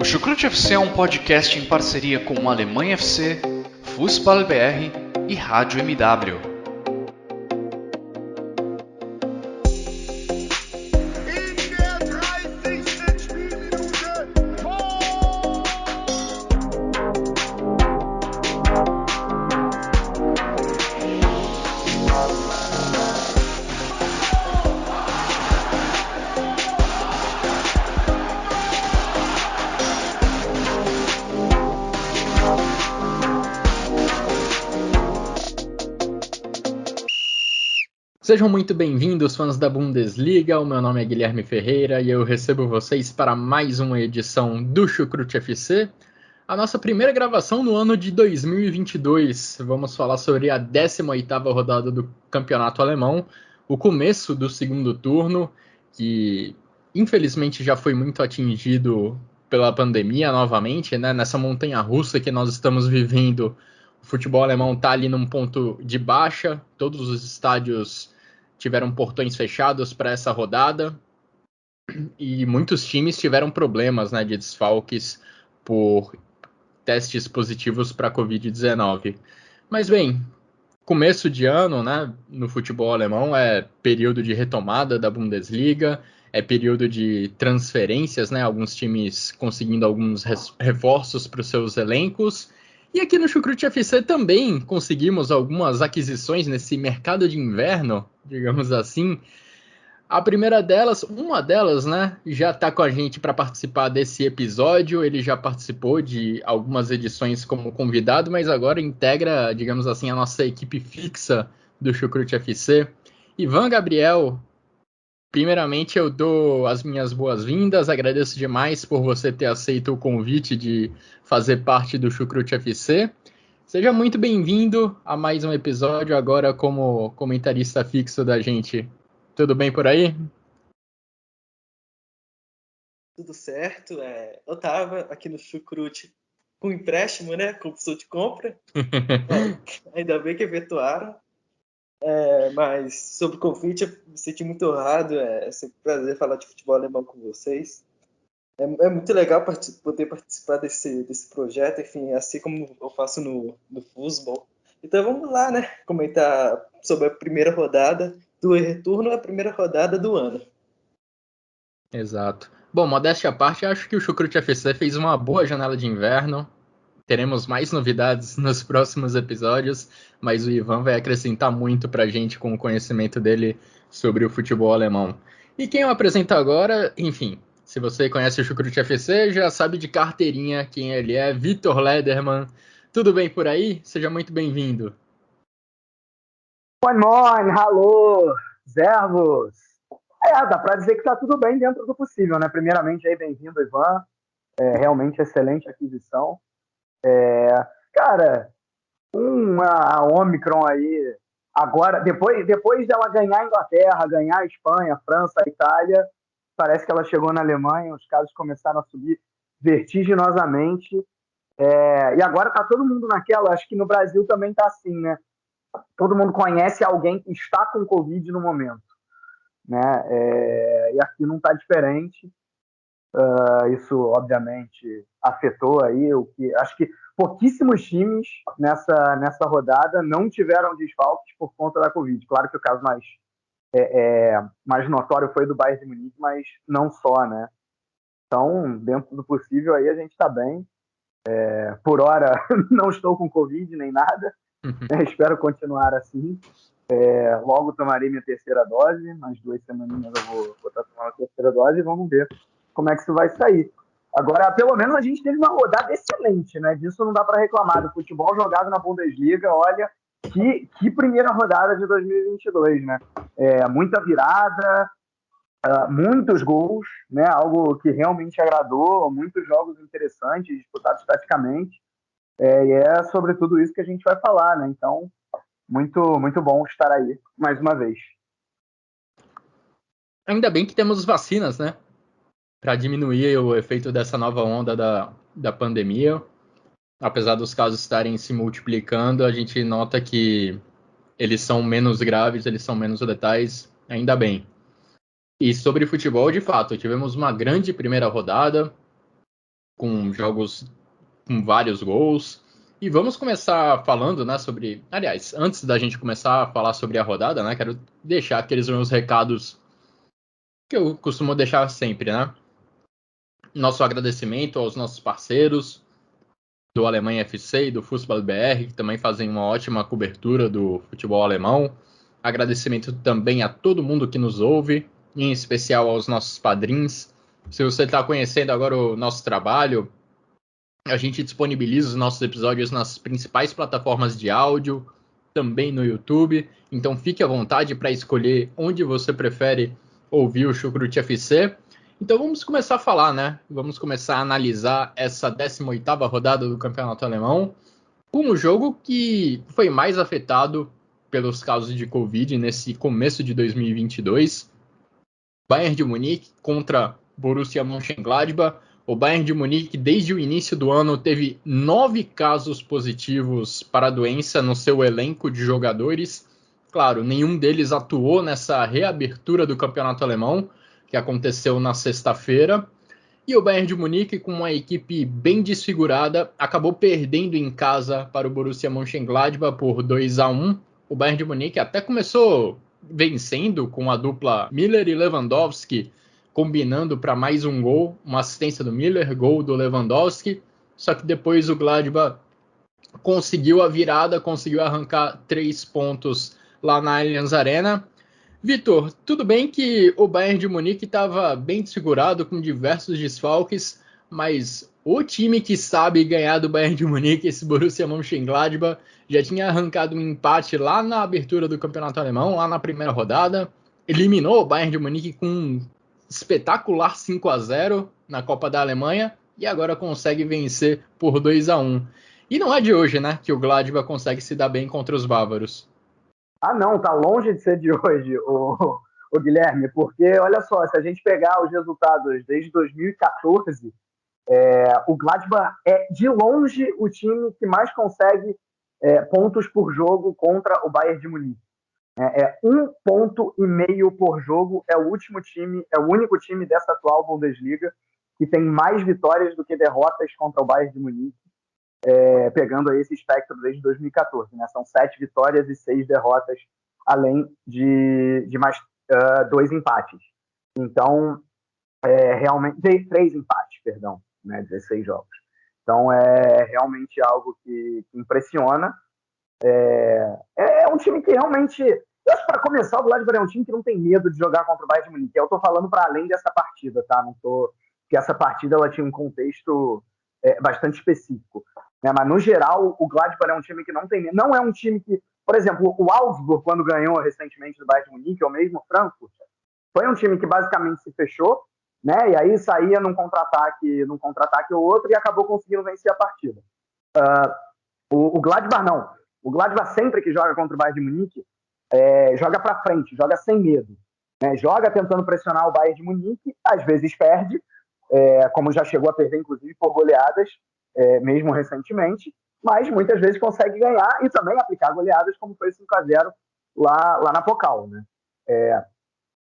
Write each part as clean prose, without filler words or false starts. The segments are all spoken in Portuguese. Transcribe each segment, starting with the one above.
O Chucrute FC é um podcast em parceria com Alemanha FC, Fußball BR e Rádio MW. Sejam muito bem-vindos, fãs da Bundesliga. O meu nome é Guilherme Ferreira e eu recebo vocês para mais uma edição do Chucrute FC, a nossa primeira gravação no ano de 2022. Vamos falar sobre a 18ª rodada do Campeonato Alemão, o começo do segundo turno, que infelizmente já foi muito atingido pela pandemia novamente, né? Nessa montanha-russa que nós estamos vivendo, o futebol alemão está ali num ponto de baixa, todos os estádios tiveram portões fechados para essa rodada e muitos times tiveram problemas, né, de desfalques por testes positivos para a Covid-19. Mas bem, começo de ano, né, no futebol alemão é período de retomada da Bundesliga, é período de transferências, né, alguns times conseguindo alguns reforços para os seus elencos. E aqui no Chucrute FC também conseguimos algumas aquisições nesse mercado de inverno, digamos assim. A primeira delas, uma delas, né, já está com a gente para participar desse episódio. Ele já participou de algumas edições como convidado, mas agora integra, digamos assim, a nossa equipe fixa do Chucrute FC. Ivan Gabriel, primeiramente eu dou as minhas boas-vindas, agradeço demais por você ter aceito o convite de fazer parte do Chucrute FC. Seja muito bem-vindo a mais um episódio, agora como comentarista fixo da gente. Tudo bem por aí? Tudo certo. Eu tava aqui no Chucrute com empréstimo, né? Com opção de compra. Ainda bem que efetuaram. Mas sobre o convite, eu me senti muito honrado. É sempre um prazer falar de futebol alemão com vocês. É muito legal poder participar desse projeto, enfim, assim como eu faço no Fußball. Então vamos lá, né? Comentar sobre a primeira rodada do retorno à primeira rodada do ano. Exato. Bom, modéstia à parte, acho que o Chucrute FC fez uma boa janela de inverno. Teremos mais novidades nos próximos episódios, mas o Ivan vai acrescentar muito pra gente com o conhecimento dele sobre o futebol alemão. E quem eu apresento agora, enfim, se você conhece o Chucrute FC, já sabe de carteirinha quem ele é, Vitor Lederman. Tudo bem por aí? Seja muito bem-vindo. Moin, moin, hallo, servus. Dá para dizer que está tudo bem dentro do possível, né? Primeiramente, aí, bem-vindo, Ivan. Realmente excelente aquisição. Cara, a Omicron aí, agora, depois dela ganhar a Inglaterra, ganhar a Espanha, a França, a Itália, parece que ela chegou na Alemanha, os casos começaram a subir vertiginosamente. E agora tá todo mundo naquela, acho que no Brasil também tá assim, né? Todo mundo conhece alguém que está com Covid no momento, né? E aqui não está diferente. Isso, obviamente, afetou aí o que... Acho que pouquíssimos times nessa rodada não tiveram desfalques por conta da Covid. Claro que o caso mais notório foi do Bayern de Munique, mas não só, né? Então, dentro do possível, aí a gente está bem. Por hora, não estou com Covid nem nada. Espero continuar assim. Logo tomarei minha terceira dose, mais 2 semaninhas eu vou estar tomando a terceira dose e vamos ver como é que isso vai sair. Agora, pelo menos a gente teve uma rodada excelente, né? Disso não dá para reclamar. Do futebol jogado na Bundesliga, olha, que primeira rodada de 2022, né? Muita virada, muitos gols, né? Algo que realmente agradou, muitos jogos interessantes, disputados taticamente. E é sobre tudo isso que a gente vai falar, né? Então, muito, muito bom estar aí mais uma vez. Ainda bem que temos vacinas, né? Para diminuir o efeito dessa nova onda da pandemia. Apesar dos casos estarem se multiplicando, a gente nota que eles são menos graves, eles são menos letais, ainda bem. E sobre futebol, de fato, tivemos uma grande primeira rodada. com jogos com vários gols. E vamos começar falando, né, sobre... Aliás, antes da gente começar a falar sobre a rodada, né, quero deixar aqueles meus recados que eu costumo deixar sempre, né? Nosso agradecimento aos nossos parceiros do Alemanha FC e do Fußball BR, que também fazem uma ótima cobertura do futebol alemão. Agradecimento também a todo mundo que nos ouve, em especial aos nossos padrinhos. Se você está conhecendo agora o nosso trabalho, a gente disponibiliza os nossos episódios nas principais plataformas de áudio, também no YouTube. Então fique à vontade para escolher onde você prefere ouvir o Chucrute FC. Então vamos começar a falar, né? Vamos começar a analisar essa 18ª rodada do Campeonato Alemão, com um jogo que foi mais afetado pelos casos de Covid nesse começo de 2022. Bayern de Munique contra Borussia Mönchengladbach. O Bayern de Munique, desde o início do ano, teve 9 casos positivos para a doença no seu elenco de jogadores. Claro, nenhum deles atuou nessa reabertura do Campeonato Alemão, que aconteceu na sexta-feira. E o Bayern de Munique, com uma equipe bem desfigurada, acabou perdendo em casa para o Borussia Mönchengladbach por 2-1. O Bayern de Munique até começou vencendo com a dupla Müller e Lewandowski, combinando para mais um gol, uma assistência do Müller, gol do Lewandowski. Só que depois o Gladbach conseguiu a virada, conseguiu arrancar 3 pontos lá na Allianz Arena. Vitor, tudo bem que o Bayern de Munique estava bem desfigurado, com diversos desfalques, mas o time que sabe ganhar do Bayern de Munique, esse Borussia Mönchengladbach, já tinha arrancado um empate lá na abertura do Campeonato Alemão, lá na primeira rodada, eliminou o Bayern de Munique com um espetacular 5-0 na Copa da Alemanha e agora consegue vencer por 2-1. E não é de hoje, né, que o Gladbach consegue se dar bem contra os bávaros. Ah, não, tá longe de ser de hoje, o Guilherme, porque, olha só, se a gente pegar os resultados desde 2014, o Gladbach é, de longe, o time que mais consegue pontos por jogo contra o Bayern de Munique. 1,5 ponto por jogo, é o único time dessa atual Bundesliga que tem mais vitórias do que derrotas contra o Bayern de Munique. Pegando aí esse espectro desde 2014, né? São 7 vitórias e 6 derrotas, além de mais 2 empates. Então, realmente 3 empates, perdão, né? 16 jogos. Então, é realmente algo que impressiona. É um time que realmente... Eu acho que, para começar, o Gladbach é um time que não tem medo de jogar contra o Bayern de Munique. Eu estou falando para além dessa partida, tá? Não tô... Porque essa partida ela tinha um contexto bastante específico. Mas, no geral, o Gladbach é um time que não tem medo. Não é um time que... Por exemplo, o Augsburg, quando ganhou recentemente do Bayern de Munique, ou mesmo o Frankfurt, foi um time que basicamente se fechou, né? E aí saía num contra-ataque ou outro e acabou conseguindo vencer a partida. O Gladbach não. O Gladbach, sempre que joga contra o Bayern de Munique, joga para frente, joga sem medo, né? Joga tentando pressionar o Bayern de Munique, às vezes perde, como já chegou a perder, inclusive, por goleadas, mesmo recentemente, mas muitas vezes consegue ganhar e também aplicar goleadas, como foi 5-0 lá na Pokal, né?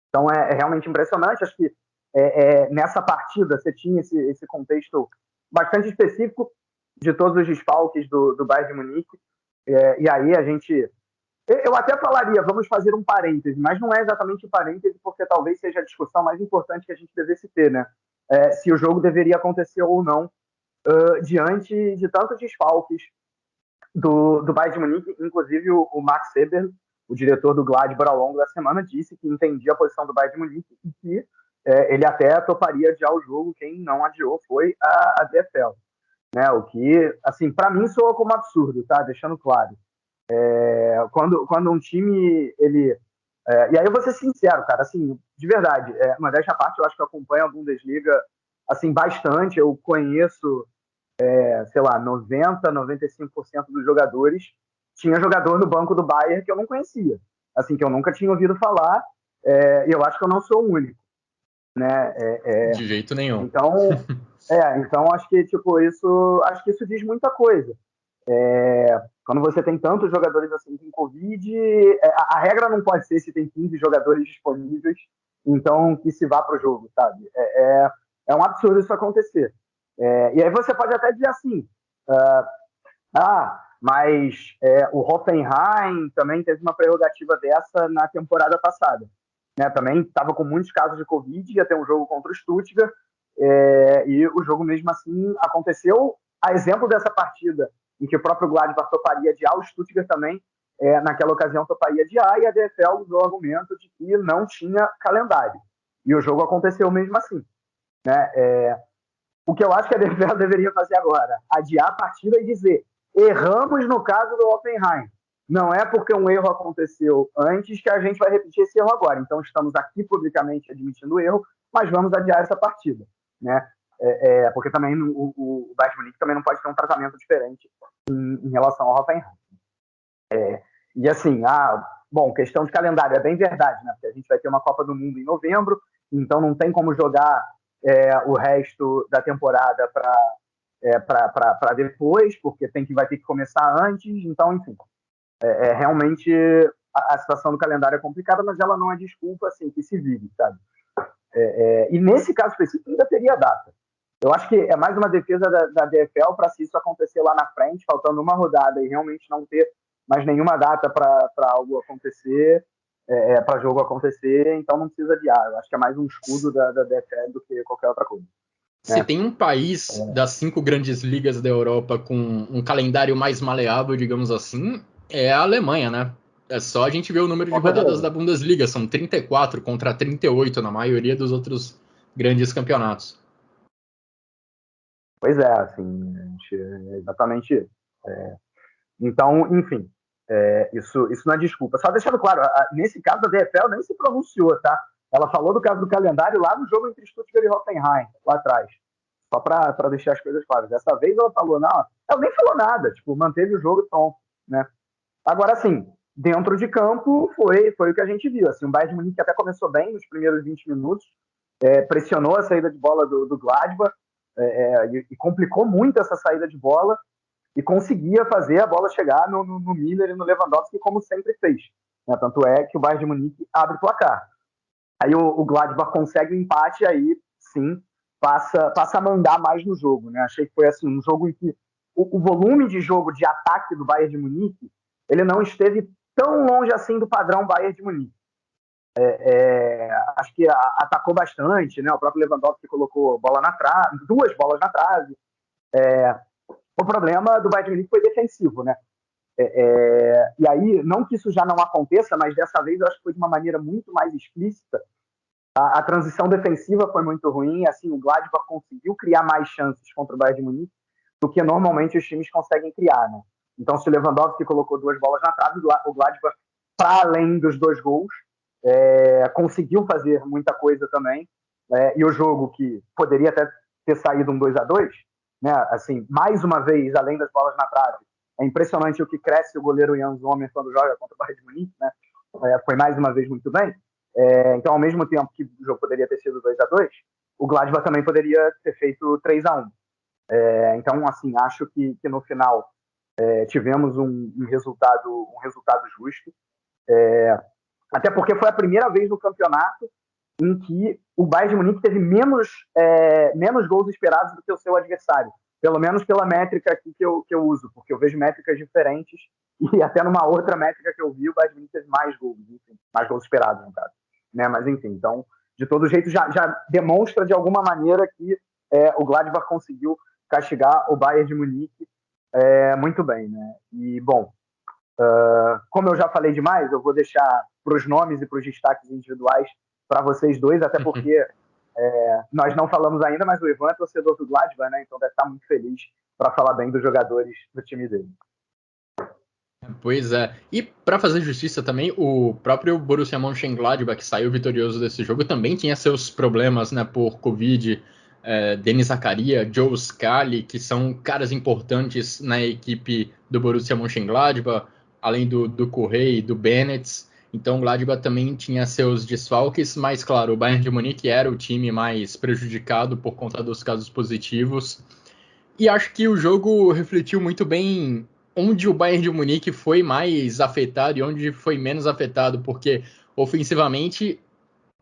Então é realmente impressionante. Acho que nessa partida você tinha esse contexto bastante específico de todos os desfalques do Bayern de Munique, e aí a gente... Eu até falaria, vamos fazer um parêntese, mas não é exatamente um parêntese, porque talvez seja a discussão mais importante que a gente devesse ter, né? Se o jogo deveria acontecer ou não, diante de tantos desfalques do Bayern de Munique. Inclusive o Max Eberl, o diretor do Gladbach, ao longo da semana, disse que entendia a posição do Bayern de Munique e que ele até toparia adiar o jogo. Quem não adiou foi a DFL, né? O que, assim, para mim soa como absurdo, tá? Deixando claro. Quando um time, ele... e aí eu vou ser sincero, cara, assim, de verdade, mas dessa parte eu acho que eu acompanho a Bundesliga, assim, bastante. Eu conheço, sei lá, 90-95% dos jogadores. Tinha jogador no banco do Bayern que eu não conhecia, assim, que eu nunca tinha ouvido falar, e eu acho que eu não sou o único, né? De jeito nenhum. Então acho que, tipo, isso diz muita coisa. Quando você tem tantos jogadores assim com Covid, a regra não pode ser se tem 15 jogadores disponíveis, então que se vá para o jogo, sabe? É um absurdo isso acontecer. E aí você pode até dizer assim, mas o Hoffenheim também teve uma prerrogativa dessa na temporada passada. Né? Também estava com muitos casos de Covid, ia ter um jogo contra o Stuttgart, e o jogo mesmo assim aconteceu. A exemplo dessa partida, em que o próprio Gladbach toparia adiar, o Stuttgart também, naquela ocasião, toparia adiar, e a DFL usou o argumento de que não tinha calendário. E o jogo aconteceu mesmo assim. Né? O que eu acho que a DFL deveria fazer agora, adiar a partida e dizer, erramos no caso do Hoffenheim. Não é porque um erro aconteceu antes que a gente vai repetir esse erro agora. Então estamos aqui publicamente admitindo o erro, mas vamos adiar essa partida. Né? Porque também o Bayern Munique também não pode ter um tratamento diferente em relação ao Hoffenheim. E assim, questão de calendário, é bem verdade, né? Porque a gente vai ter uma Copa do Mundo em novembro, então não tem como jogar o resto da temporada para depois, porque vai ter que começar antes, então, enfim. Realmente a situação do calendário é complicada, mas ela não é desculpa, assim, que se vive, sabe? E nesse caso específico ainda teria data. Eu acho que é mais uma defesa da DFL para se isso acontecer lá na frente, faltando uma rodada e realmente não ter mais nenhuma data para algo acontecer, para jogo acontecer, então não precisa adiar. Eu acho que é mais um escudo da DFL do que qualquer outra coisa. Se tem um país das 5 grandes ligas da Europa com um calendário mais maleável, digamos assim, é a Alemanha, né? É só a gente ver o número de rodadas da Bundesliga, são 34 contra 38 na maioria dos outros grandes campeonatos. Pois é, assim, exatamente isso. Então, enfim, isso não é desculpa. Só deixando claro, nesse caso a DFL nem se pronunciou, tá? Ela falou do caso do calendário lá no jogo entre Stuttgart e Hoffenheim, lá atrás. Só para deixar as coisas claras. Dessa vez ela falou, não, ela nem falou nada, tipo, manteve o jogo e pronto, né? Agora, assim, dentro de campo foi o que a gente viu. Assim, o Bayern de Munique até começou bem nos primeiros 20 minutos, pressionou a saída de bola do Gladbach, e complicou muito essa saída de bola, e conseguia fazer a bola chegar no Miller e no Lewandowski, como sempre fez. Né? Tanto é que o Bayern de Munique abre o placar. Aí o Gladbach consegue o empate, e aí sim passa a mandar mais no jogo. Né? Achei que foi assim, um jogo em que o volume de jogo de ataque do Bayern de Munique ele não esteve tão longe assim do padrão Bayern de Munique. Acho que atacou bastante, né? O próprio Lewandowski colocou bola na trave, 2 bolas na trave. O problema do Bayern de Munique foi defensivo, né? E aí, não que isso já não aconteça, mas dessa vez eu acho que foi de uma maneira muito mais explícita. A transição defensiva foi muito ruim, assim, o Gladbach conseguiu criar mais chances contra o Bayern de Munique do que normalmente os times conseguem criar, né? Então, se o Lewandowski colocou 2 bolas na trave, o Gladbach, para além dos 2 gols, conseguiu fazer muita coisa também. E o jogo que poderia até ter saído um 2-2, né? Assim, mais uma vez, além das bolas na trave, é impressionante o que cresce o goleiro Jan Sommer quando joga contra o Bayern de Munique, né? Foi mais uma vez muito bem. Então, ao mesmo tempo que o jogo poderia ter sido 2-2, o Gladbach também poderia ter feito 3-1. Então, assim, acho que no final tivemos um resultado justo. Até porque foi a primeira vez no campeonato em que o Bayern de Munique teve menos gols esperados do que o seu adversário. Pelo menos pela métrica aqui que eu uso, porque eu vejo métricas diferentes e até numa outra métrica que eu vi, o Bayern de Munique teve mais gols, enfim, mais gols esperados, no caso. Né? Mas, enfim, então, de todo jeito, já demonstra de alguma maneira que o Gladbach conseguiu castigar o Bayern de Munique muito bem, né? E, bom, como eu já falei demais, eu vou deixar para os nomes e para os destaques individuais para vocês dois, até porque nós não falamos ainda, mas o Ivan é torcedor do Gladbach, né? Então deve estar muito feliz para falar bem dos jogadores do time dele. Pois é. E para fazer justiça também, o próprio Borussia Mönchengladbach, que saiu vitorioso desse jogo, também tinha seus problemas, né, por Covid. Denis Zakaria, Joe Scally, que são caras importantes na equipe do Borussia Mönchengladbach, além do Correia e do Bennett. Então o Gladbach também tinha seus desfalques, mas claro, o Bayern de Munique era o time mais prejudicado por conta dos casos positivos. E acho que o jogo refletiu muito bem onde o Bayern de Munique foi mais afetado e onde foi menos afetado, porque ofensivamente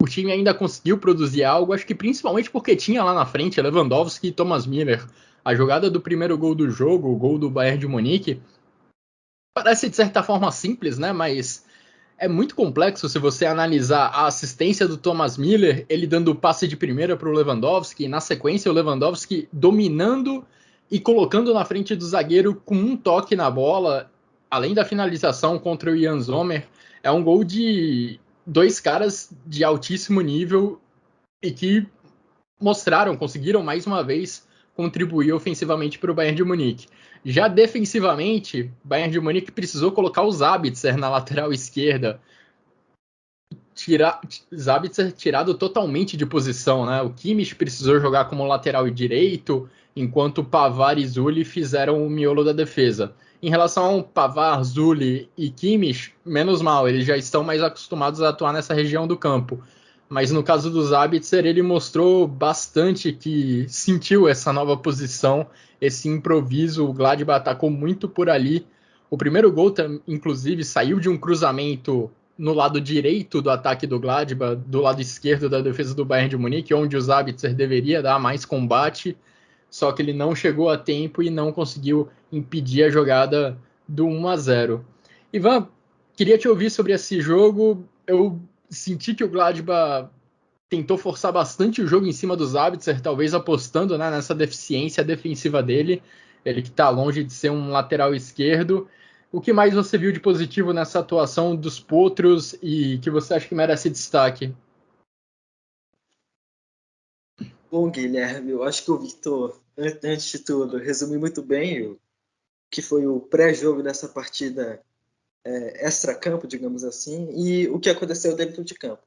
o time ainda conseguiu produzir algo, acho que principalmente porque tinha lá na frente Lewandowski e Thomas Müller. A jogada do primeiro gol do jogo, o gol do Bayern de Munique, parece de certa forma simples, né? Mas é muito complexo se você analisar a assistência do Thomas Müller, ele dando o passe de primeira para o Lewandowski, e na sequência o Lewandowski dominando e colocando na frente do zagueiro com um toque na bola, além da finalização contra o Jan Sommer. É um gol de dois caras de altíssimo nível e que conseguiram mais uma vez contribuir ofensivamente para o Bayern de Munique. Já defensivamente, o Bayern de Munique precisou colocar o Sabitzer na lateral esquerda. Sabitzer tirado totalmente de posição, né? O Kimmich precisou jogar como lateral direito, enquanto Pavard e Zulli fizeram o miolo da defesa. Em relação ao Pavard, Zulli e Kimmich, menos mal, eles já estão mais acostumados a atuar nessa região do campo. Mas no caso do Sabitzer, ele mostrou bastante que sentiu essa nova posição, esse improviso. O Gladbach atacou muito por ali. O primeiro gol, inclusive, saiu de um cruzamento no lado direito do ataque do Gladbach, do lado esquerdo da defesa do Bayern de Munique, onde o Sabitzer deveria dar mais combate, só que ele não chegou a tempo e não conseguiu impedir a jogada do 1-0. Ivan, queria te ouvir sobre esse jogo. Eu senti que o Gladbach tentou forçar bastante o jogo em cima do Sabitzer, talvez apostando, né, nessa deficiência defensiva dele, ele que está longe de ser um lateral esquerdo. O que mais você viu de positivo nessa atuação dos potros e que você acha que merece destaque? Bom, Guilherme, eu acho que o Victor, antes de tudo, resumiu muito bem o que foi o pré-jogo dessa partida extra-campo, digamos assim, e o que aconteceu dentro de campo.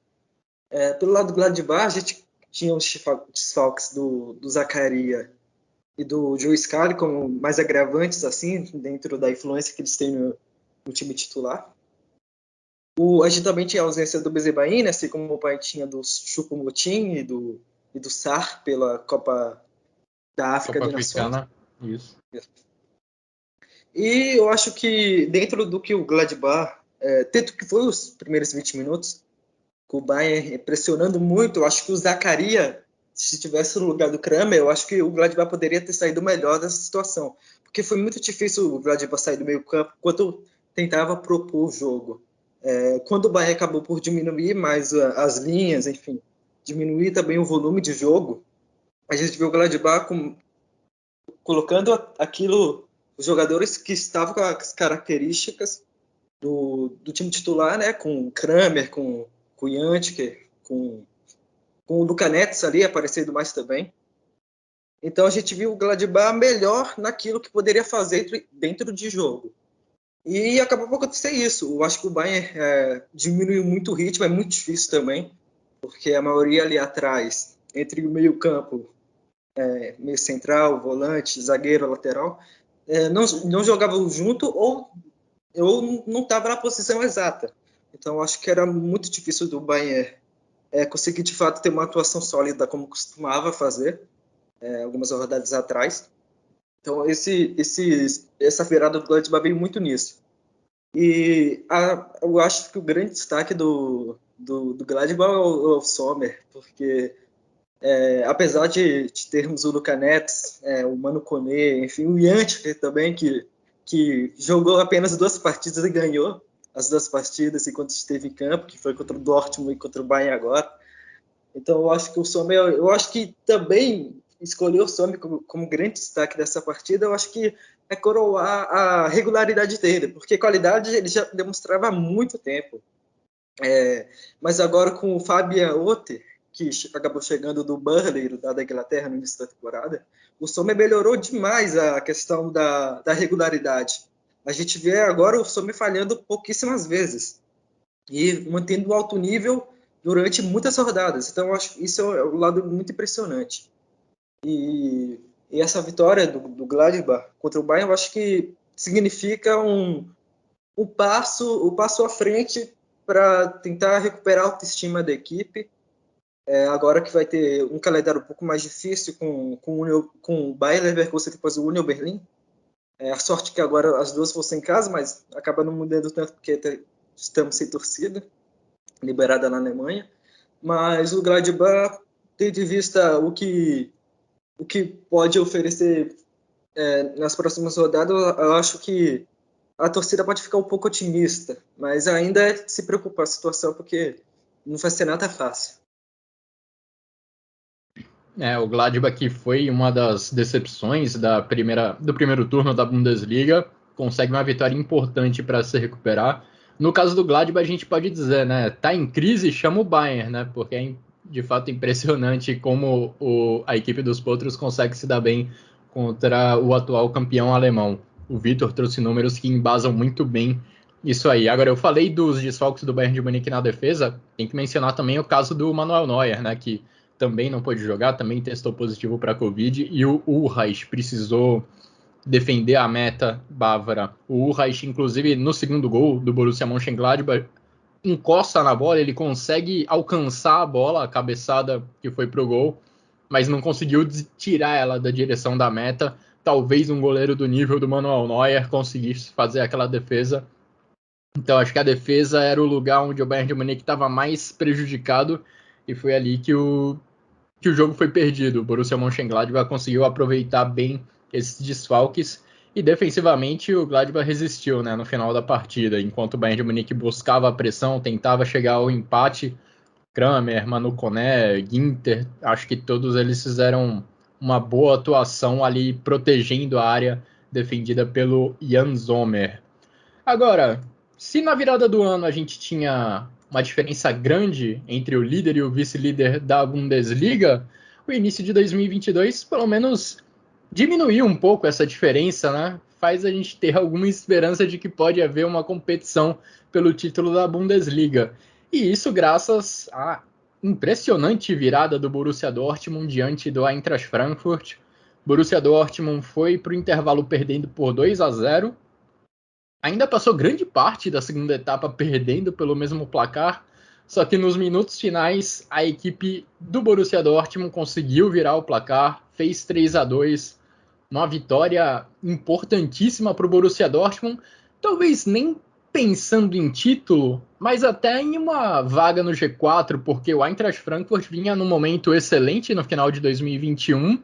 Pelo lado do Gladbach, a gente tinha os desfalques do Zakaria e do Joe Scally como mais agravantes, assim, dentro da influência que eles têm no time titular. A gente também tinha a ausência do Bezebaini, assim como o pai tinha do Choupo-Moting e do Sarr pela Copa da África de Nações. Isso. E eu acho que dentro do que o Gladbach, tanto que foi os primeiros 20 minutos, com o Bayern pressionando muito, eu acho que o Zakaria, se estivesse no lugar do Kramer, eu acho que o Gladbach poderia ter saído melhor dessa situação. Porque foi muito difícil o Gladbach sair do meio campo enquanto tentava propor o jogo. Quando o Bayern acabou por diminuir mais as linhas, enfim, diminuir também o volume de jogo, a gente viu o Gladbach colocando os jogadores que estavam com as características do time titular, né, com o Kramer, com o Jantic, com o Luka Netz ali aparecendo mais também. Então a gente viu o Gladbach melhor naquilo que poderia fazer dentro de jogo. E acabou por acontecer isso. Eu acho que o Bayern diminuiu muito o ritmo, é muito difícil também, porque a maioria ali atrás, entre o meio campo, meio central, volante, zagueiro, lateral, não jogavam junto ou não estava na posição exata. Então eu acho que era muito difícil do Bayern conseguir de fato ter uma atuação sólida como costumava fazer algumas rodadas atrás. Então essa virada do Gladbach veio muito nisso. E eu acho que o grande destaque do Gladbach é o Sommer, porque apesar de termos o Luka Netz, o Manu Koné, enfim, o Jantic também, que jogou apenas 2 partidas e ganhou as 2 partidas enquanto esteve em campo, que foi contra o Dortmund e contra o Bayern agora. Então eu acho que o Sommer, eu acho que também escolher o Sommer como grande destaque dessa partida, eu acho que é coroar a regularidade dele, porque qualidade ele já demonstrava há muito tempo. Mas agora com o Fabian Otter, que acabou chegando do Burnley, da Inglaterra, no início da temporada, o Sommer melhorou demais a questão da regularidade. A gente vê agora o Sommer falhando pouquíssimas vezes e mantendo um alto nível durante muitas rodadas. Então, eu acho que isso é um lado muito impressionante. E essa vitória do Gladbach contra o Bayern, eu acho que significa um passo à frente para tentar recuperar a autoestima da equipe. Agora que vai ter um calendário um pouco mais difícil com o Bayer Leverkusen e depois o Union Berlin. A sorte que agora as duas fossem em casa, mas acaba não mudando tanto porque estamos sem torcida, liberada na Alemanha. mas o Gladbach, tendo em vista o que pode oferecer nas próximas rodadas, eu acho que a torcida pode ficar um pouco otimista, mas ainda é de se preocupar a situação, porque não vai ser nada fácil. O Gladbach foi uma das decepções do primeiro turno da Bundesliga, consegue uma vitória importante para se recuperar. No caso do Gladbach, a gente pode dizer, né, tá em crise, chama o Bayern, né, porque é de fato impressionante como a equipe dos Potros consegue se dar bem contra o atual campeão alemão. O Vitor trouxe números que embasam muito bem isso aí. Agora, eu falei dos desfalques do Bayern de Munique na defesa, tem que mencionar também o caso do Manuel Neuer, né, que também não pôde jogar, também testou positivo para a Covid, e o Ulreich precisou defender a meta bávara. O Ulreich, inclusive, no segundo gol do Borussia Mönchengladbach, encosta na bola, ele consegue alcançar a bola, a cabeçada que foi pro gol, mas não conseguiu tirar ela da direção da meta. Talvez um goleiro do nível do Manuel Neuer conseguisse fazer aquela defesa. Então, acho que a defesa era o lugar onde o Bayern de Munique estava mais prejudicado, e foi ali que o jogo foi perdido. O Borussia Mönchengladbach conseguiu aproveitar bem esses desfalques e defensivamente o Gladbach resistiu, né, no final da partida, enquanto o Bayern de Munique buscava a pressão, tentava chegar ao empate. Kramer, Manu Koné, Ginter, acho que todos eles fizeram uma boa atuação ali protegendo a área defendida pelo Jan Sommer. Agora, se na virada do ano a gente tinha uma diferença grande entre o líder e o vice-líder da Bundesliga, o início de 2022 pelo menos diminuiu um pouco essa diferença, né? Faz a gente ter alguma esperança de que pode haver uma competição pelo título da Bundesliga. E isso graças à impressionante virada do Borussia Dortmund diante do Eintracht Frankfurt. Borussia Dortmund foi para o intervalo perdendo por 2-0. Ainda passou grande parte da segunda etapa perdendo pelo mesmo placar, só que nos minutos finais a equipe do Borussia Dortmund conseguiu virar o placar, fez 3-2, uma vitória importantíssima para o Borussia Dortmund, talvez nem pensando em título, mas até em uma vaga no G4, porque o Eintracht Frankfurt vinha num momento excelente no final de 2021.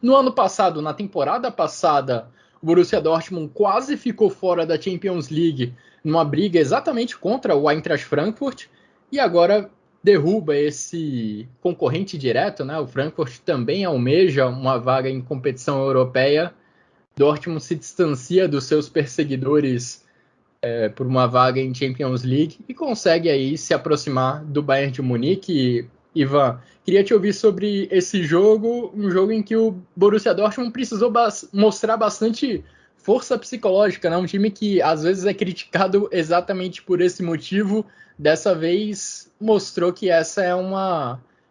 No ano passado, na temporada passada, o Borussia Dortmund quase ficou fora da Champions League numa briga exatamente contra o Eintracht Frankfurt e agora derruba esse concorrente direto, né? O Frankfurt também almeja uma vaga em competição europeia. Dortmund se distancia dos seus perseguidores por uma vaga em Champions League e consegue aí se aproximar do Bayern de Munique. Ivan, queria te ouvir sobre esse jogo, um jogo em que o Borussia Dortmund precisou mostrar bastante força psicológica, né? Um time que às vezes é criticado exatamente por esse motivo, dessa vez mostrou que essa é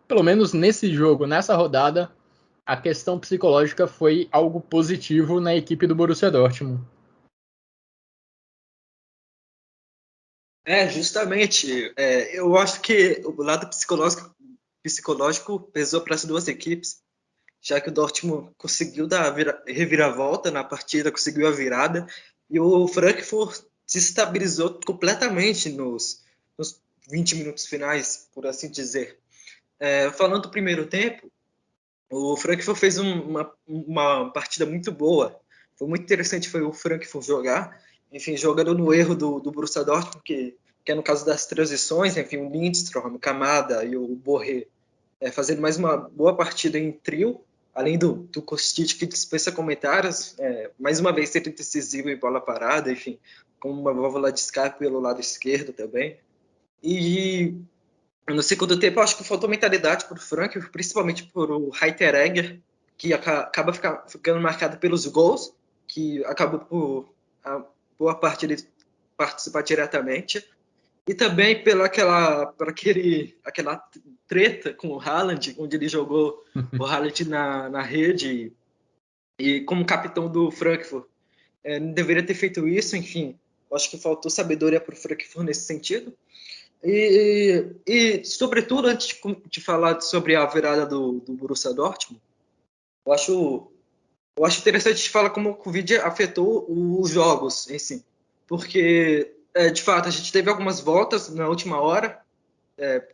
pelo menos nesse jogo, nessa rodada, a questão psicológica foi algo positivo na equipe do Borussia Dortmund. Justamente. Eu acho que o lado psicológico pesou para as duas equipes, já que o Dortmund conseguiu dar a reviravolta na partida, conseguiu a virada, e o Frankfurt se estabilizou completamente nos 20 minutos finais, por assim dizer. Falando do primeiro tempo, o Frankfurt fez uma partida muito boa. Foi muito interessante o Frankfurt jogar, enfim, jogando no erro do Borussia Dortmund, que é no caso das transições, enfim, o Lindstrom, o Kamada e o Borré fazendo mais uma boa partida em trio, além do Kostic, que dispensa comentários, mais uma vez sendo decisivo em bola parada, enfim, com uma válvula de escape pelo lado esquerdo também. E no segundo tempo, eu acho que faltou mentalidade para o Frankfurt, principalmente por o Heiteregger, que acaba ficando marcado pelos gols, que acabou por a boa parte dele participar diretamente, e também pela aquela treta com o Haaland, onde ele jogou o Haaland na rede, e como capitão do Frankfurt, não deveria ter feito isso, enfim, acho que faltou sabedoria para o Frankfurt nesse sentido. E sobretudo, antes de falar sobre a virada do Borussia Dortmund, eu acho interessante falar como o Covid afetou os jogos em si, porque de fato a gente teve algumas voltas na última hora,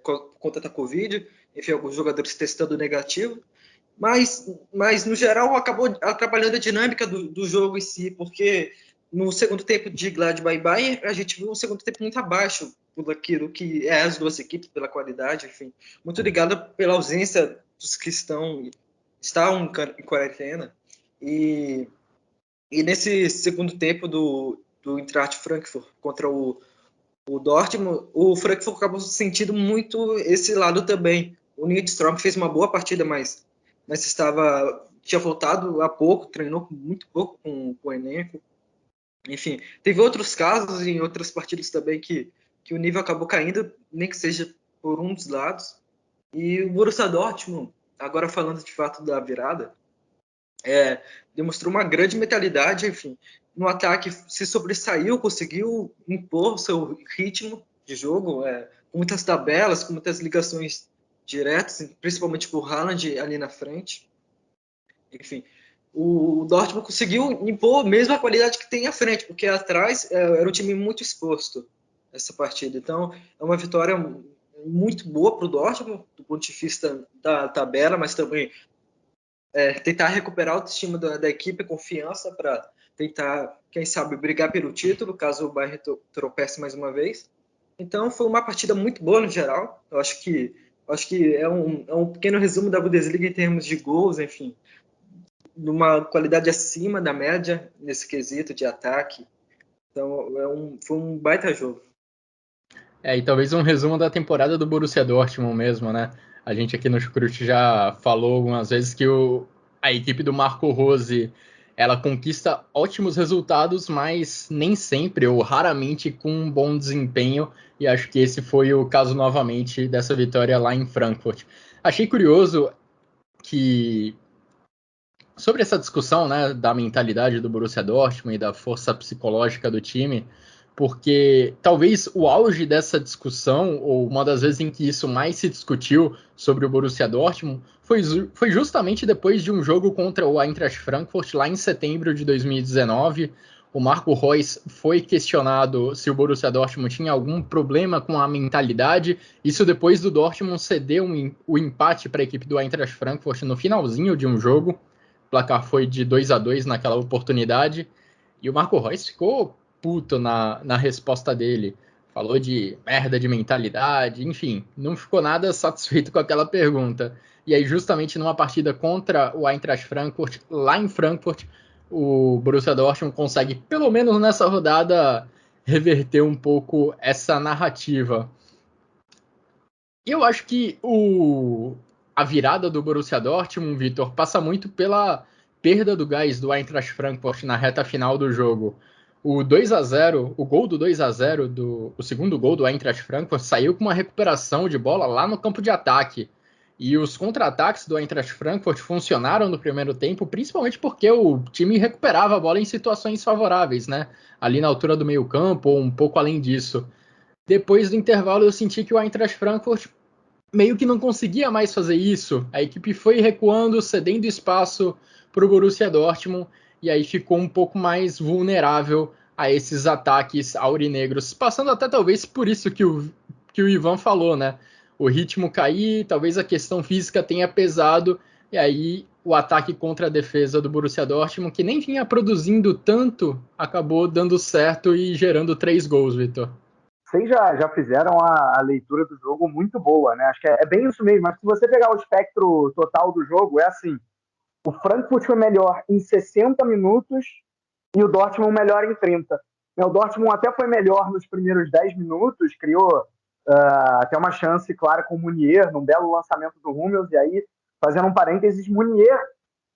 por conta da Covid, enfim, alguns jogadores testando negativo, mas no geral acabou atrapalhando a dinâmica do jogo em si, porque no segundo tempo de Gladbach e Bayern, a gente viu um segundo tempo muito abaixo por aquilo que é as duas equipes, pela qualidade, enfim, muito ligado pela ausência dos que estavam em quarentena, e nesse segundo tempo do Eintracht Frankfurt contra o Dortmund, o Frankfurt acabou sentindo muito esse lado também. O Nordstrom fez uma boa partida, mas tinha voltado há pouco, treinou muito pouco com o elenco. Enfim, teve outros casos em outras partidas também que o nível acabou caindo, nem que seja por um dos lados. E o Borussia Dortmund, agora falando de fato da virada, demonstrou uma grande mentalidade, enfim, no ataque se sobressaiu, conseguiu impor seu ritmo de jogo, com muitas tabelas, com muitas ligações diretas, principalmente por Haaland ali na frente. Enfim, o Dortmund conseguiu impor mesmo a qualidade que tem à frente, porque atrás era um time muito exposto essa partida. Então, é uma vitória muito boa para o Dortmund, do ponto de vista da tabela, mas também tentar recuperar a autoestima da equipe, confiança para tentar, quem sabe, brigar pelo título, caso o Bayern tropece mais uma vez. Então, foi uma partida muito boa no geral. Eu acho que é um pequeno resumo da Bundesliga em termos de gols, enfim, numa qualidade acima da média nesse quesito de ataque. Então, foi um baita jogo. E talvez um resumo da temporada do Borussia Dortmund mesmo, né? A gente aqui no Chucrute já falou algumas vezes que a equipe do Marco Rose, ela conquista ótimos resultados, mas nem sempre ou raramente com um bom desempenho, e acho que esse foi o caso novamente dessa vitória lá em Frankfurt. Achei curioso que sobre essa discussão, né, da mentalidade do Borussia Dortmund e da força psicológica do time, porque talvez o auge dessa discussão, ou uma das vezes em que isso mais se discutiu sobre o Borussia Dortmund, foi justamente depois de um jogo contra o Eintracht Frankfurt, lá em setembro de 2019. O Marco Reus foi questionado se o Borussia Dortmund tinha algum problema com a mentalidade, isso depois do Dortmund ceder o empate para a equipe do Eintracht Frankfurt no finalzinho de um jogo. O placar foi de 2-2 naquela oportunidade, e o Marco Reus ficou puto na resposta dele. Falou de merda de mentalidade, enfim, não ficou nada satisfeito com aquela pergunta. E aí, justamente numa partida contra o Eintracht Frankfurt, lá em Frankfurt, o Borussia Dortmund consegue, pelo menos nessa rodada, reverter um pouco essa narrativa. E eu acho que a virada do Borussia Dortmund, Vitor, passa muito pela perda do gás do Eintracht Frankfurt na reta final do jogo. O 2-0, o gol do 2-0, o segundo gol do Eintracht Frankfurt, saiu com uma recuperação de bola lá no campo de ataque. E os contra-ataques do Eintracht Frankfurt funcionaram no primeiro tempo, principalmente porque o time recuperava a bola em situações favoráveis, né? Ali na altura do meio-campo ou um pouco além disso. Depois do intervalo, eu senti que o Eintracht Frankfurt meio que não conseguia mais fazer isso. A equipe foi recuando, cedendo espaço para o Borussia Dortmund, e aí ficou um pouco mais vulnerável a esses ataques aurinegros, passando até talvez por isso que o Ivan falou, né? O ritmo cair, talvez a questão física tenha pesado, e aí o ataque contra a defesa do Borussia Dortmund, que nem vinha produzindo tanto, acabou dando certo e gerando 3 gols, Vitor. Vocês já fizeram a leitura do jogo muito boa, né? Acho que é bem isso mesmo, mas se você pegar o espectro total do jogo, é assim, o Frankfurt foi melhor em 60 minutos e o Dortmund melhor em 30. O Dortmund até foi melhor nos primeiros 10 minutos, criou até uma chance clara com o Munier, num belo lançamento do Hummels, e aí, fazendo um parênteses, Munier,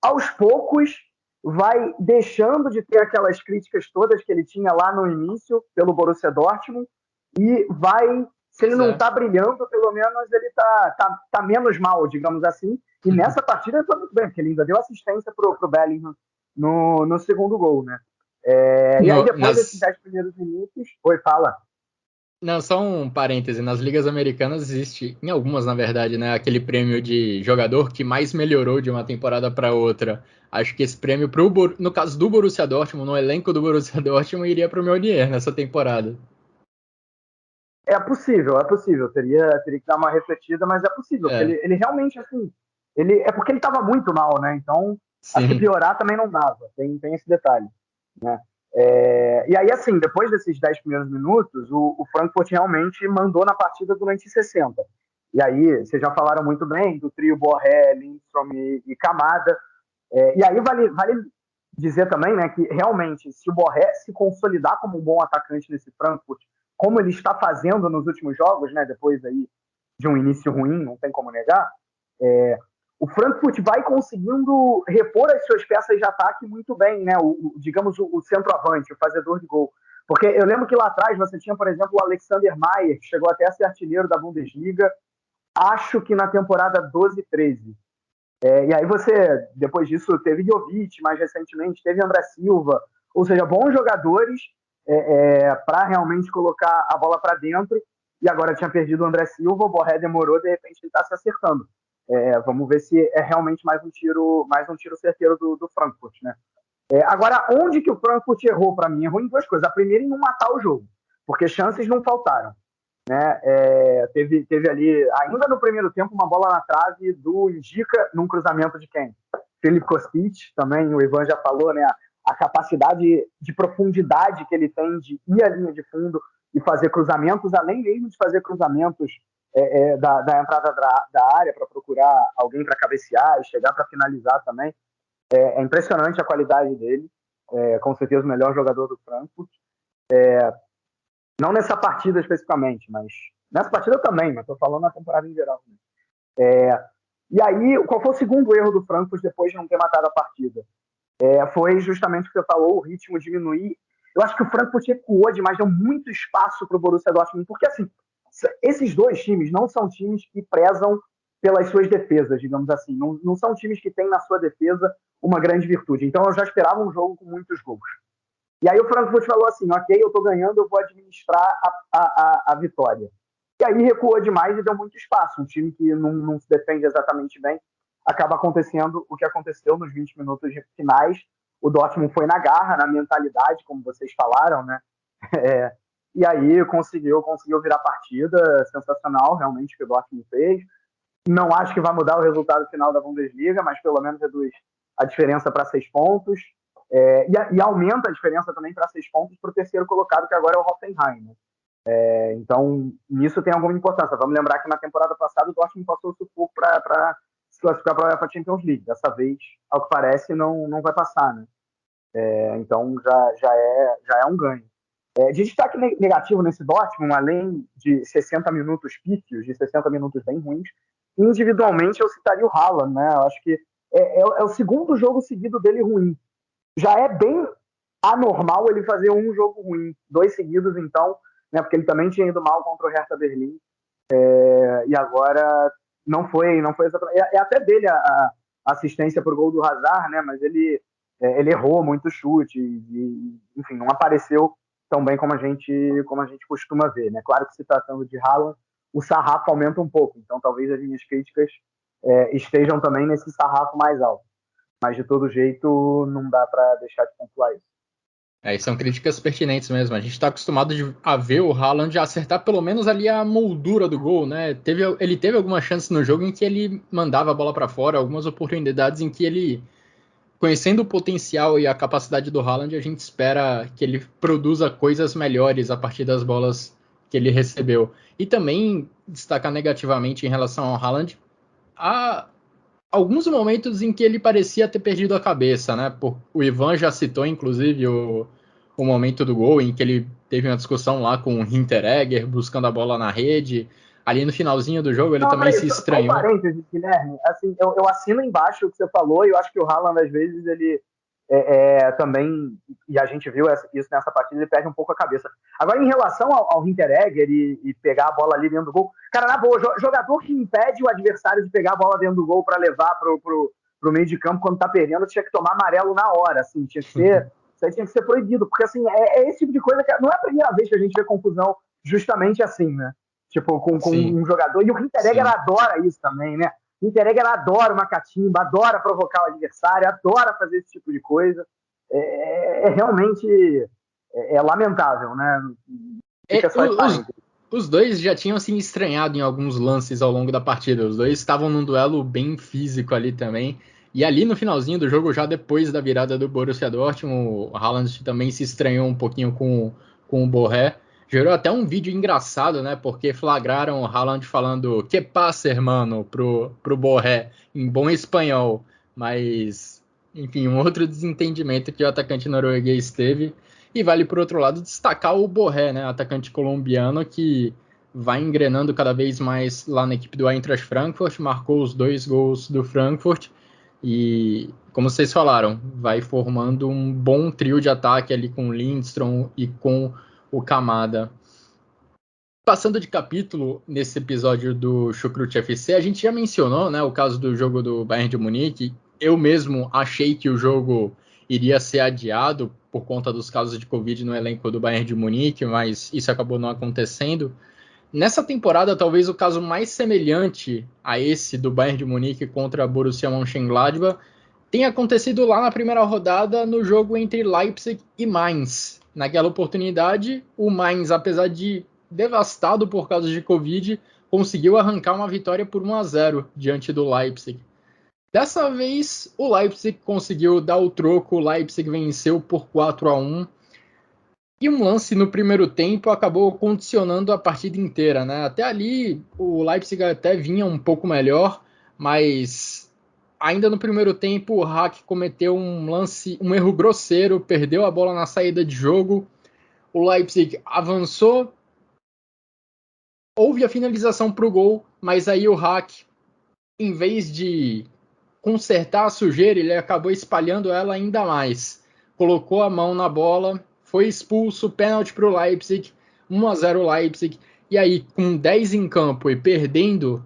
aos poucos, vai deixando de ter aquelas críticas todas que ele tinha lá no início pelo Borussia Dortmund, e vai, se ele não tá brilhando, pelo menos ele tá menos mal, digamos assim. E nessa partida ele foi muito bem, porque ele ainda deu assistência pro Bellingham no segundo gol, né? E aí depois desses 10 primeiros minutos... Oi, fala. Não, só um parêntese, nas ligas americanas existe, em algumas na verdade, né, aquele prêmio de jogador que mais melhorou de uma temporada para outra. Acho que esse prêmio, no caso do Borussia Dortmund, no elenco do Borussia Dortmund, iria para o Meunier nessa temporada. É possível. Teria que dar uma refletida, mas é possível. Porque ele realmente, assim, é porque ele estava muito mal, né? Então, Sim. acho que piorar também não dava. Tem esse detalhe, né? E aí, assim, depois desses 10 primeiros minutos, o Frankfurt realmente mandou na partida durante 60. E aí, vocês já falaram muito bem do trio Borré, Lindstrom e Kamada. E aí vale dizer também, né, que realmente, se o Borré se consolidar como um bom atacante nesse Frankfurt, como ele está fazendo nos últimos jogos, né, depois aí de um início ruim, não tem como negar, o Frankfurt vai conseguindo repor as suas peças de ataque muito bem, né, digamos o centroavante, o fazedor de gol. Porque eu lembro que lá atrás você tinha, por exemplo, o Alexander Mayer, que chegou até a ser artilheiro da Bundesliga, acho que na temporada 12-13. E aí você, depois disso, teve Jovic, mais recentemente, teve André Silva, ou seja, bons jogadores para realmente colocar a bola para dentro, e agora tinha perdido o André Silva, o Borré demorou, de repente ele está se acertando. Vamos ver se é realmente mais um tiro certeiro do Frankfurt, né? Agora, onde que o Frankfurt errou para mim? Errou em duas coisas. A primeira, em não matar o jogo, porque chances não faltaram. Né? Teve ali, ainda no primeiro tempo, uma bola na trave do Indica num cruzamento de quem? Felipe Kostic, também o Ivan já falou, né? A capacidade de profundidade que ele tem de ir à linha de fundo e fazer cruzamentos, além mesmo de fazer cruzamentos da entrada da área para procurar alguém para cabecear e chegar para finalizar também. É impressionante a qualidade dele, com certeza o melhor jogador do Frankfurt. Não nessa partida especificamente, mas nessa partida também, mas estou falando na temporada em geral. E aí, qual foi o segundo erro do Frankfurt depois de não ter matado a partida? Foi justamente o que você falou, o ritmo diminuir. Eu acho que o Frankfurt recuou demais, deu muito espaço para o Borussia Dortmund, porque assim, esses dois times não são times que prezam pelas suas defesas, digamos assim. Não são times que têm na sua defesa uma grande virtude. Então eu já esperava um jogo com muitos gols. E aí o Frankfurt falou assim, ok, eu estou ganhando, eu vou administrar a vitória. E aí recuou demais e deu muito espaço. Um time que não se defende exatamente bem, acaba acontecendo o que aconteceu nos 20 minutos finais. O Dortmund foi na garra, na mentalidade, como vocês falaram, né? E aí conseguiu virar a partida, sensacional, realmente, que o Dortmund fez. Não acho que vai mudar o resultado final da Bundesliga, mas pelo menos reduz a diferença para 6 pontos. E aumenta a diferença também para 6 pontos para o terceiro colocado, que agora é o Hoffenheim. Né? Então, nisso tem alguma importância. Vamos lembrar que na temporada passada o Dortmund passou o sufoco para se classificar para a UEFA Champions League. Dessa vez, ao que parece, não vai passar. Né? Então, já é um ganho. De destaque negativo nesse Dortmund, além de 60 minutos pífios, de 60 minutos bem ruins, individualmente eu citaria o Haaland. Né? Eu acho que é o segundo jogo seguido dele ruim. Já é bem anormal ele fazer um jogo ruim, 2 seguidos então, né, porque ele também tinha ido mal contra o Hertha Berlim, e agora não foi exatamente, até dele a assistência para o gol do Hazard, né, mas ele errou muito chute, e, enfim, não apareceu tão bem como a gente costuma ver, né, claro que se tratando de Haaland, o sarrafo aumenta um pouco, então talvez as minhas críticas estejam também nesse sarrafo mais alto. Mas, de todo jeito, não dá para deixar de pontuar isso. E são críticas pertinentes mesmo. A gente está acostumado a ver o Haaland acertar pelo menos ali a moldura do gol, né? Ele teve algumas chances no jogo em que ele mandava a bola para fora, algumas oportunidades em que ele, conhecendo o potencial e a capacidade do Haaland, a gente espera que ele produza coisas melhores a partir das bolas que ele recebeu. E também destacar negativamente em relação ao Haaland alguns momentos em que ele parecia ter perdido a cabeça, né? O Ivan já citou, inclusive, o momento do gol em que ele teve uma discussão lá com o Hinteregger, buscando a bola na rede. Ali no finalzinho do jogo, ele também se estranhou. Só um parênteses, Guilherme. Assim, eu assino embaixo o que você falou, e eu acho que o Haaland, às vezes, ele também, e a gente viu isso nessa partida, ele perde um pouco a cabeça. Agora, em relação ao Hinteregger e pegar a bola ali dentro do gol, cara, na boa, jogador que impede o adversário de pegar a bola dentro do gol para levar pro meio de campo quando tá perdendo, tinha que tomar amarelo na hora, assim, isso aí tinha que ser proibido, porque assim, esse tipo de coisa que não é a primeira vez que a gente vê confusão justamente assim, né? Tipo, com um jogador, e o Hinteregger adora isso também, né? O Hinteregger adora uma catimba, adora provocar o adversário, adora fazer esse tipo de coisa. Realmente lamentável, né? Fica só Os dois já tinham se estranhado em alguns lances ao longo da partida. Os dois estavam num duelo bem físico ali também. E ali no finalzinho do jogo, já depois da virada do Borussia Dortmund, o Haaland também se estranhou um pouquinho com o Borré. Gerou até um vídeo engraçado, né? Porque flagraram o Haaland falando "que passa, hermano", pro Borré, em bom espanhol. Mas, enfim, um outro desentendimento que o atacante norueguês teve. E vale, por outro lado, destacar o Borré, né, atacante colombiano, que vai engrenando cada vez mais lá na equipe do Eintracht Frankfurt, marcou os 2 gols do Frankfurt e, como vocês falaram, vai formando um bom trio de ataque ali com o Lindstrom e com o Kamada. Passando de capítulo nesse episódio do Chucrute FC, a gente já mencionou, né, o caso do jogo do Bayern de Munique. Eu mesmo achei que o jogo iria ser adiado por conta dos casos de Covid no elenco do Bayern de Munique, mas isso acabou não acontecendo. Nessa temporada, talvez o caso mais semelhante a esse do Bayern de Munique contra a Borussia Mönchengladbach tenha acontecido lá na primeira rodada no jogo entre Leipzig e Mainz. Naquela oportunidade, o Mainz, apesar de devastado por causa de Covid, conseguiu arrancar uma vitória por 1-0 diante do Leipzig. Dessa vez, o Leipzig conseguiu dar o troco, o Leipzig venceu por 4-1. E um lance no primeiro tempo acabou condicionando a partida inteira, né? Até ali, o Leipzig até vinha um pouco melhor, mas ainda no primeiro tempo, o Hack cometeu um erro grosseiro, perdeu a bola na saída de jogo. O Leipzig avançou, houve a finalização para o gol, mas aí o Hack, em vez de consertar a sujeira, ele acabou espalhando ela ainda mais. Colocou a mão na bola, foi expulso, pênalti para o Leipzig, 1-0 Leipzig. E aí, com 10 em campo e perdendo,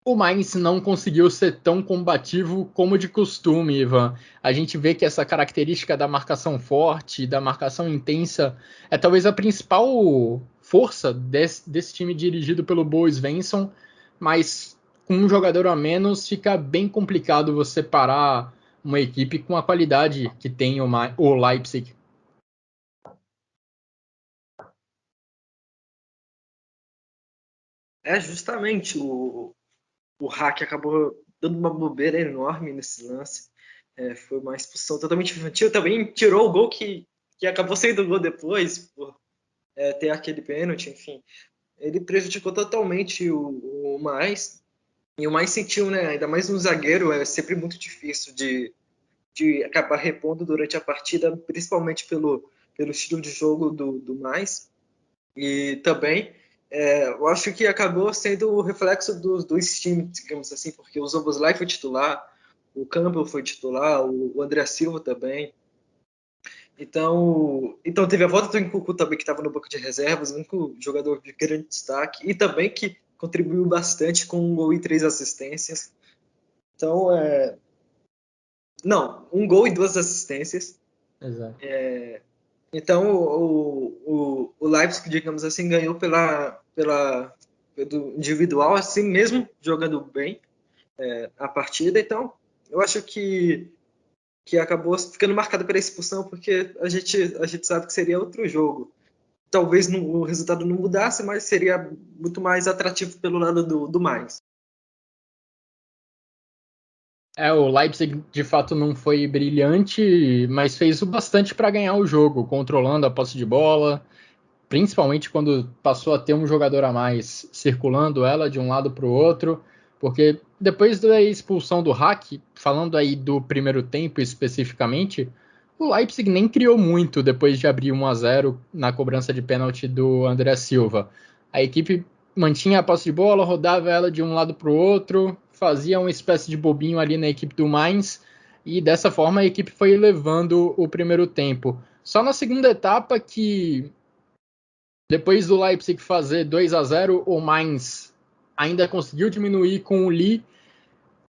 o Mainz não conseguiu ser tão combativo como de costume, Ivan. A gente vê que essa característica da marcação forte, da marcação intensa, é talvez a principal força desse time dirigido pelo Bo Svensson, mas com um jogador a menos fica bem complicado você parar uma equipe com a qualidade que tem o Leipzig. Justamente o Hack acabou dando uma bobeira enorme nesse lance. Foi uma expulsão totalmente infantil. Também tirou o gol que acabou sendo gol depois, por ter aquele pênalti, enfim. Ele prejudicou totalmente o Mainz. E o Mainz sentiu, né? Ainda mais um zagueiro, é sempre muito difícil de acabar repondo durante a partida, principalmente pelo estilo de jogo do Mainz. E também eu acho que acabou sendo o reflexo dos dois times, digamos assim, porque o Szoboszlai foi titular, o Campbell foi titular, o André Silva também. Então teve a volta do Nkunku também, que estava no banco de reservas, o único jogador de grande destaque, e também que contribuiu bastante com um gol e 3 assistências. Então, não, um gol e 2 assistências. Exato. Então, o Leipzig, digamos assim, ganhou pelo individual, assim mesmo jogando bem a partida. Então, eu acho que acabou ficando marcado pela expulsão, porque a gente sabe que seria outro jogo. Talvez o resultado não mudasse, mas seria muito mais atrativo pelo lado do Mainz. O Leipzig de fato não foi brilhante, mas fez o bastante para ganhar o jogo, controlando a posse de bola, principalmente quando passou a ter um jogador a mais circulando ela de um lado para o outro, porque depois da expulsão do Hack, falando aí do primeiro tempo especificamente, o Leipzig nem criou muito depois de abrir 1-0 na cobrança de pênalti do André Silva. A equipe mantinha a posse de bola, rodava ela de um lado para o outro, fazia uma espécie de bobinho ali na equipe do Mainz, e dessa forma a equipe foi levando o primeiro tempo. Só na segunda etapa que, depois do Leipzig fazer 2-0, o Mainz ainda conseguiu diminuir com o Lee.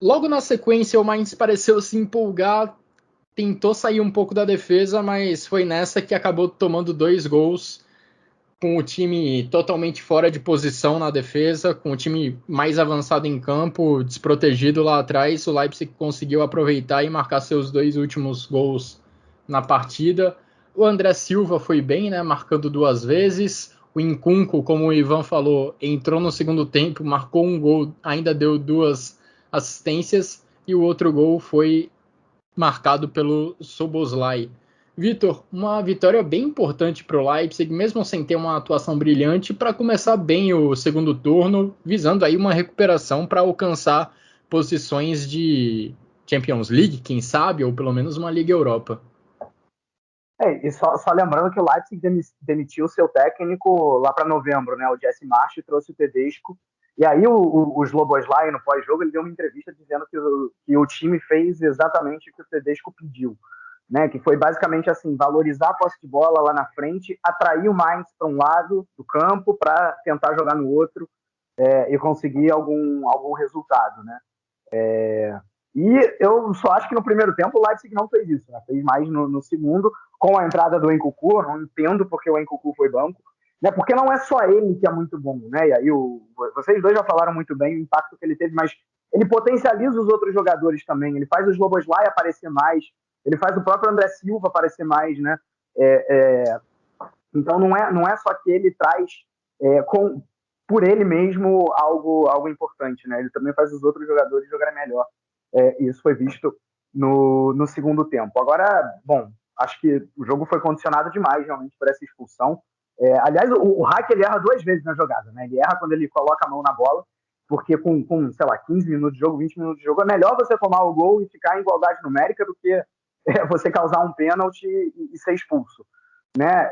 Logo na sequência, o Mainz pareceu se empolgar, tentou sair um pouco da defesa, mas foi nessa que acabou tomando 2 gols, com o time totalmente fora de posição na defesa, com o time mais avançado em campo, desprotegido lá atrás. O Leipzig conseguiu aproveitar e marcar seus 2 últimos gols na partida. O André Silva foi bem, né, marcando 2 vezes. O Nkunku, como o Ivan falou, entrou no segundo tempo, marcou um gol, ainda deu 2 assistências, e o outro gol foi marcado pelo Szoboszlai. Vitor, uma vitória bem importante para o Leipzig, mesmo sem ter uma atuação brilhante, para começar bem o segundo turno, visando aí uma recuperação para alcançar posições de Champions League, quem sabe, ou pelo menos uma Liga Europa. E só lembrando que o Leipzig demitiu seu técnico lá para novembro, né? O Jesse Marsch trouxe o Tedesco. E aí o Szoboszlai, no pós-jogo, ele deu uma entrevista dizendo que o time fez exatamente o que o Tedesco pediu, né? Que foi basicamente assim, valorizar a posse de bola lá na frente, atrair o Mainz para um lado do campo para tentar jogar no outro e conseguir algum resultado, né? E eu só acho que no primeiro tempo o Leipzig não fez isso, né? Fez mais no segundo, com a entrada do Nkunku. Eu não entendo porque o Nkunku foi banco, né? Porque não é só ele que é muito bom, né? E aí vocês dois já falaram muito bem o impacto que ele teve, mas ele potencializa os outros jogadores também. Ele faz o Szoboszlai aparecer mais, ele faz o próprio André Silva aparecer mais, né? Então não é só que ele traz por ele mesmo algo importante, né? Ele também faz os outros jogadores jogarem melhor. E isso foi visto no segundo tempo. Agora, bom, acho que o jogo foi condicionado demais realmente por essa expulsão. Aliás, o Hack ele erra 2 vezes na jogada, né? Ele erra quando ele coloca a mão na bola, porque com sei lá, 15 minutos de jogo, 20 minutos de jogo, é melhor você tomar o gol e ficar em igualdade numérica do que você causar um pênalti e ser expulso, né?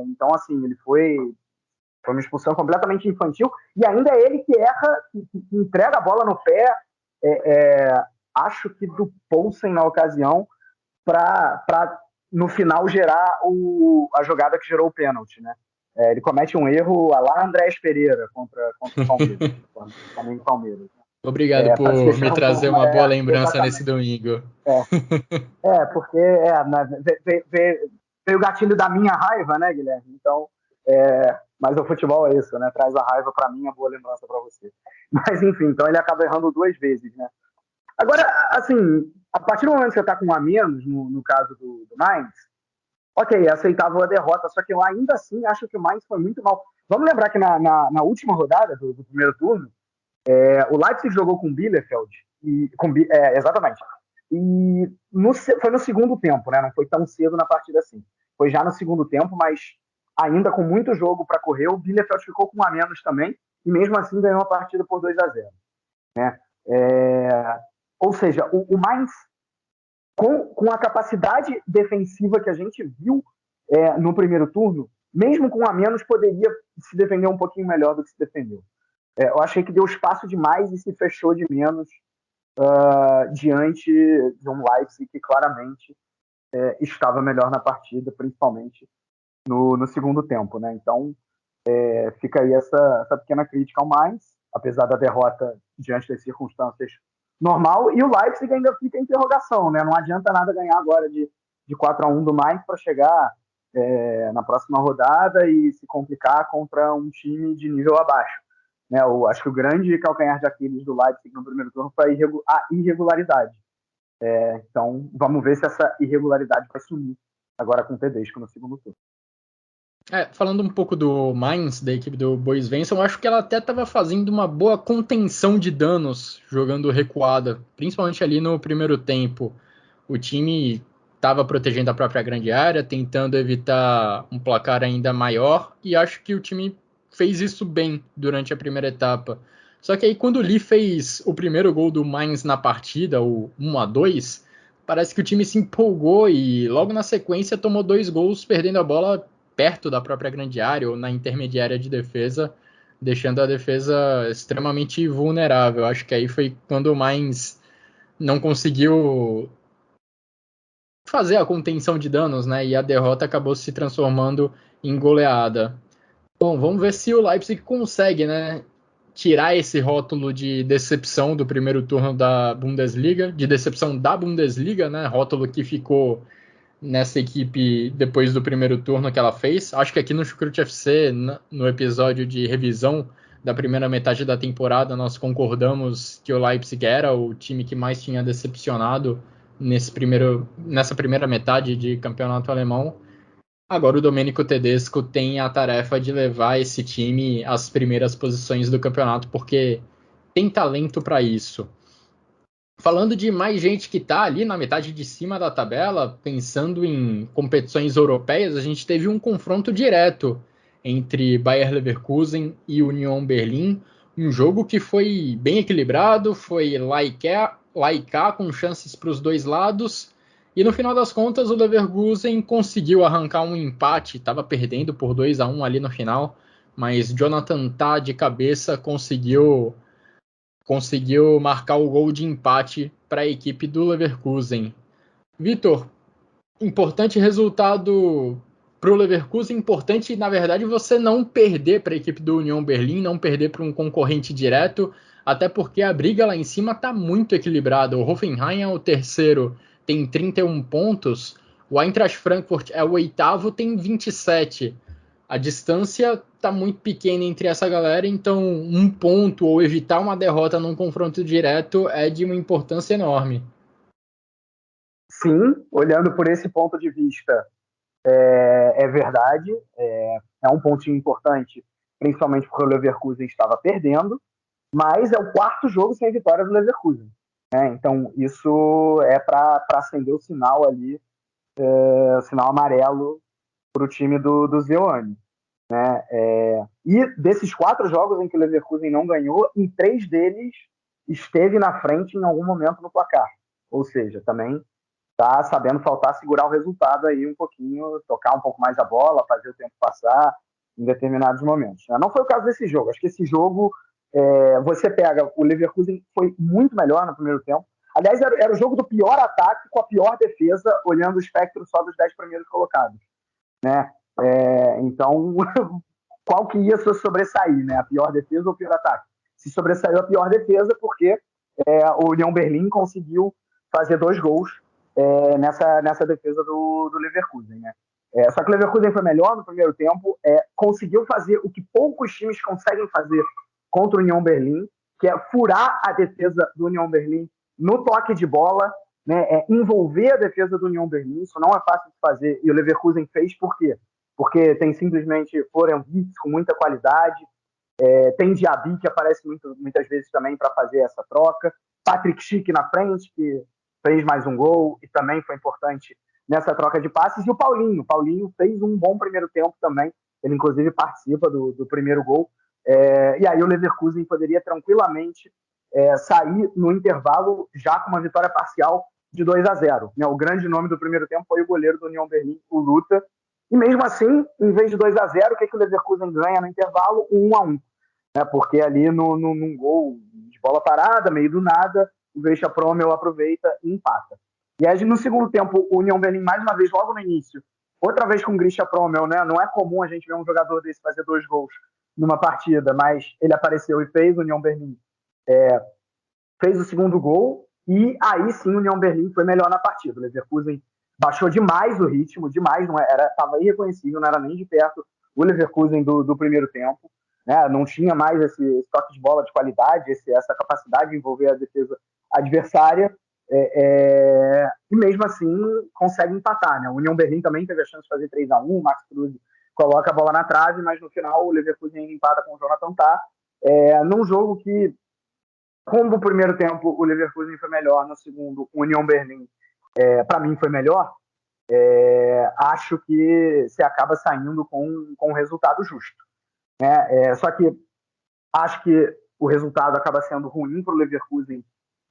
Então, assim, ele foi uma expulsão completamente infantil, e ainda é ele que erra, que entrega a bola no pé, acho que do Poulsen na ocasião, para no final gerar a jogada que gerou o pênalti, né? Ele comete um erro à la Andrés Pereira contra o Palmeiras. Também o Palmeiras. Obrigado por me trazer uma boa lembrança nesse domingo. Porque veio o gatilho da minha raiva, né, Guilherme? Então, mas o futebol é isso, né? Traz a raiva para mim, a boa lembrança para você. Mas, enfim, então ele acaba errando 2 vezes, né? Agora, assim, a partir do momento que você está com 1 a menos, no caso do Mainz, ok, aceitável a derrota, só que eu ainda assim acho que o Mainz foi muito mal. Vamos lembrar que na última rodada do primeiro turno, o Leipzig jogou com o Bielefeld, exatamente, e foi no segundo tempo, né? Não foi tão cedo na partida assim. Foi já no segundo tempo, mas ainda com muito jogo para correr, o Bielefeld ficou com 1 a menos também, e mesmo assim ganhou a partida por 2 a 0, né? Ou seja, o Mainz, com a capacidade defensiva que a gente viu no primeiro turno, mesmo com 1 a menos, poderia se defender um pouquinho melhor do que se defendeu. Eu achei que deu espaço demais e se fechou de menos diante de um Leipzig que claramente estava melhor na partida, principalmente no segundo tempo, né? Então, fica aí essa pequena crítica ao Mainz, apesar da derrota diante das circunstâncias normal, e o Leipzig ainda fica em interrogação, né? Não adianta nada ganhar agora de 4 a 1 do Mainz para chegar na próxima rodada e se complicar contra um time de nível abaixo, né? Acho que o grande calcanhar de Aquiles do Leipzig no primeiro turno foi a irregularidade. Então, vamos ver se essa irregularidade vai sumir agora com o Tedesco no segundo turno. Falando um pouco do Mainz, da equipe do Boris Svensson, eu acho que ela até estava fazendo uma boa contenção de danos jogando recuada, principalmente ali no primeiro tempo. O time estava protegendo a própria grande área, tentando evitar um placar ainda maior, e acho que o time fez isso bem durante a primeira etapa. Só que aí quando o Lee fez o primeiro gol do Mainz na partida, o 1 a 2, parece que o time se empolgou e logo na sequência tomou 2 gols perdendo a bola perto da própria grande área ou na intermediária de defesa, deixando a defesa extremamente vulnerável. Acho que aí foi quando o Mainz não conseguiu fazer a contenção de danos, né? E a derrota acabou se transformando em goleada. Bom, vamos ver se o Leipzig consegue, né, tirar esse rótulo de decepção do primeiro turno da Bundesliga, de decepção da Bundesliga, né? Rótulo que ficou nessa equipe depois do primeiro turno que ela fez. Acho que aqui no Chucrute FC, no episódio de revisão da primeira metade da temporada, nós concordamos que o Leipzig era o time que mais tinha decepcionado nessa primeira metade de campeonato alemão. Agora o Domenico Tedesco tem a tarefa de levar esse time às primeiras posições do campeonato, porque tem talento para isso. Falando de mais gente que está ali na metade de cima da tabela, pensando em competições europeias, a gente teve um confronto direto entre Bayer Leverkusen e Union Berlin, um jogo que foi bem equilibrado, foi lá e cá, com chances para os dois lados, e no final das contas o Leverkusen conseguiu arrancar um empate, estava perdendo por 2-1 ali no final, mas Jonathan Tah de cabeça conseguiu marcar o gol de empate para a equipe do Leverkusen. Vitor, importante resultado para o Leverkusen, importante, na verdade, você não perder para a equipe do Union Berlin, não perder para um concorrente direto, até porque a briga lá em cima está muito equilibrada. O Hoffenheim é o terceiro, tem 31 pontos, o Eintracht Frankfurt é o oitavo, tem 27. A distância está muito pequena entre essa galera, então um ponto ou evitar uma derrota num confronto direto é de uma importância enorme. Sim, olhando por esse ponto de vista, é verdade, é um pontinho importante, principalmente porque o Leverkusen estava perdendo, mas é o quarto jogo sem vitória do Leverkusen, né? Então isso é para acender o sinal ali, o sinal amarelo para o time do Zioane, né? E desses 4 jogos em que o Leverkusen não ganhou, em 3 deles esteve na frente em algum momento no placar, ou seja, também tá sabendo faltar segurar o resultado aí um pouquinho, tocar um pouco mais a bola, fazer o tempo passar em determinados momentos. Não foi o caso desse jogo. Acho que esse jogo, você pega, o Leverkusen foi muito melhor no primeiro tempo. Aliás, era o jogo do pior ataque com a pior defesa, olhando o espectro só dos 10 primeiros colocados, né? Então, qual que ia sobressair, né? A pior defesa ou o pior ataque? Se sobressaiu a pior defesa, porque o Union Berlin conseguiu fazer 2 gols nessa defesa do Leverkusen, né? Só que o Leverkusen foi melhor no primeiro tempo, conseguiu fazer o que poucos times conseguem fazer contra o Union Berlin, que é furar a defesa do Union Berlin no toque de bola, né? Envolver a defesa do Union Berlin. Isso não é fácil de fazer, e o Leverkusen fez. Por quê? Porque tem simplesmente Florian Wirtz com muita qualidade, tem Diaby que aparece muitas vezes também para fazer essa troca, Patrick Schick na frente, que fez mais um gol e também foi importante nessa troca de passes, e o Paulinho fez um bom primeiro tempo também, ele inclusive participa do primeiro gol, e aí o Leverkusen poderia tranquilamente sair no intervalo já com uma vitória parcial de 2-0, né? O grande nome do primeiro tempo foi o goleiro do Union Berlin, o Luta, e mesmo assim, em vez de 2-0, o que o Leverkusen ganha no intervalo? 1-1, né? Porque ali num gol de bola parada, meio do nada, o Grisha Promel aproveita e empata. E aí, no segundo tempo, o Union Berlin, mais uma vez, logo no início, outra vez com o Grisha Promel, né? Não é comum a gente ver um jogador desse fazer 2 gols numa partida, mas ele apareceu e fez. O Union Berlin fez o segundo gol, e aí sim o Union Berlin foi melhor na partida. O Leverkusen baixou demais o ritmo, demais, estava irreconhecível, não era nem de perto o Leverkusen do primeiro tempo, né? Não tinha mais esse toque de bola de qualidade, essa capacidade de envolver a defesa adversária, e mesmo assim consegue empatar, né? O Union Berlin também teve a chance de fazer 3-1, o Max Kruse coloca a bola na trave, mas no final o Leverkusen empata com o Jonathan Tah, num jogo que, como no primeiro tempo o Leverkusen foi melhor, no segundo o Union Berlin para mim foi melhor, acho que se acaba saindo com um resultado justo, né? Só que acho que o resultado acaba sendo ruim para o Leverkusen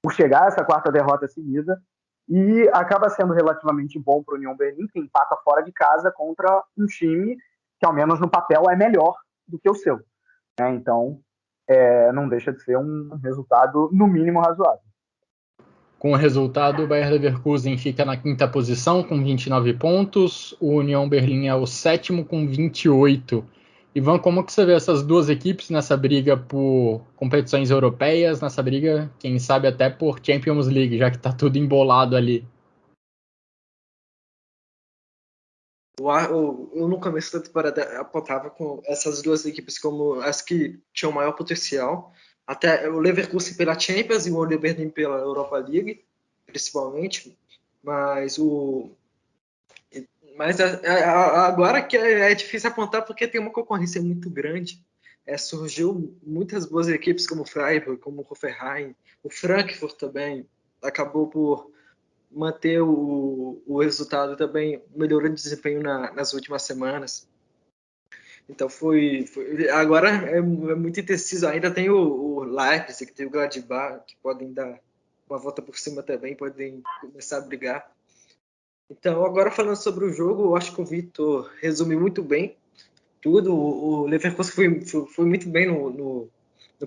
por chegar a essa 4ª derrota seguida, e acaba sendo relativamente bom para o Union Berlin, que empata fora de casa contra um time que, ao menos no papel, é melhor do que o seu, né? Então, não deixa de ser um resultado, no mínimo, razoável. Com o resultado, o Bayer Leverkusen fica na 5ª posição com 29 pontos, o Union Berlin é o 7º com 28. Ivan, como que você vê essas duas equipes nessa briga por competições europeias, nessa briga, quem sabe até por Champions League, já que está tudo embolado ali? Eu no começo da temporada apontava com essas duas equipes como as que tinham maior potencial. Até o Leverkusen pela Champions e o Union Berlin pela Europa League, principalmente. Mas Mas agora que é difícil apontar porque tem uma concorrência muito grande. Surgiu muitas boas equipes como o Freiburg, como o Hoffenheim, o Frankfurt também acabou por manter o resultado também, melhorando o desempenho nas últimas semanas. Então agora é muito indeciso. Ainda tem o Leipzig, tem o Gladbach, que podem dar uma volta por cima também, podem começar a brigar. Então, agora falando sobre o jogo, eu acho que o Vitor resume muito bem tudo. O Leverkusen foi muito bem no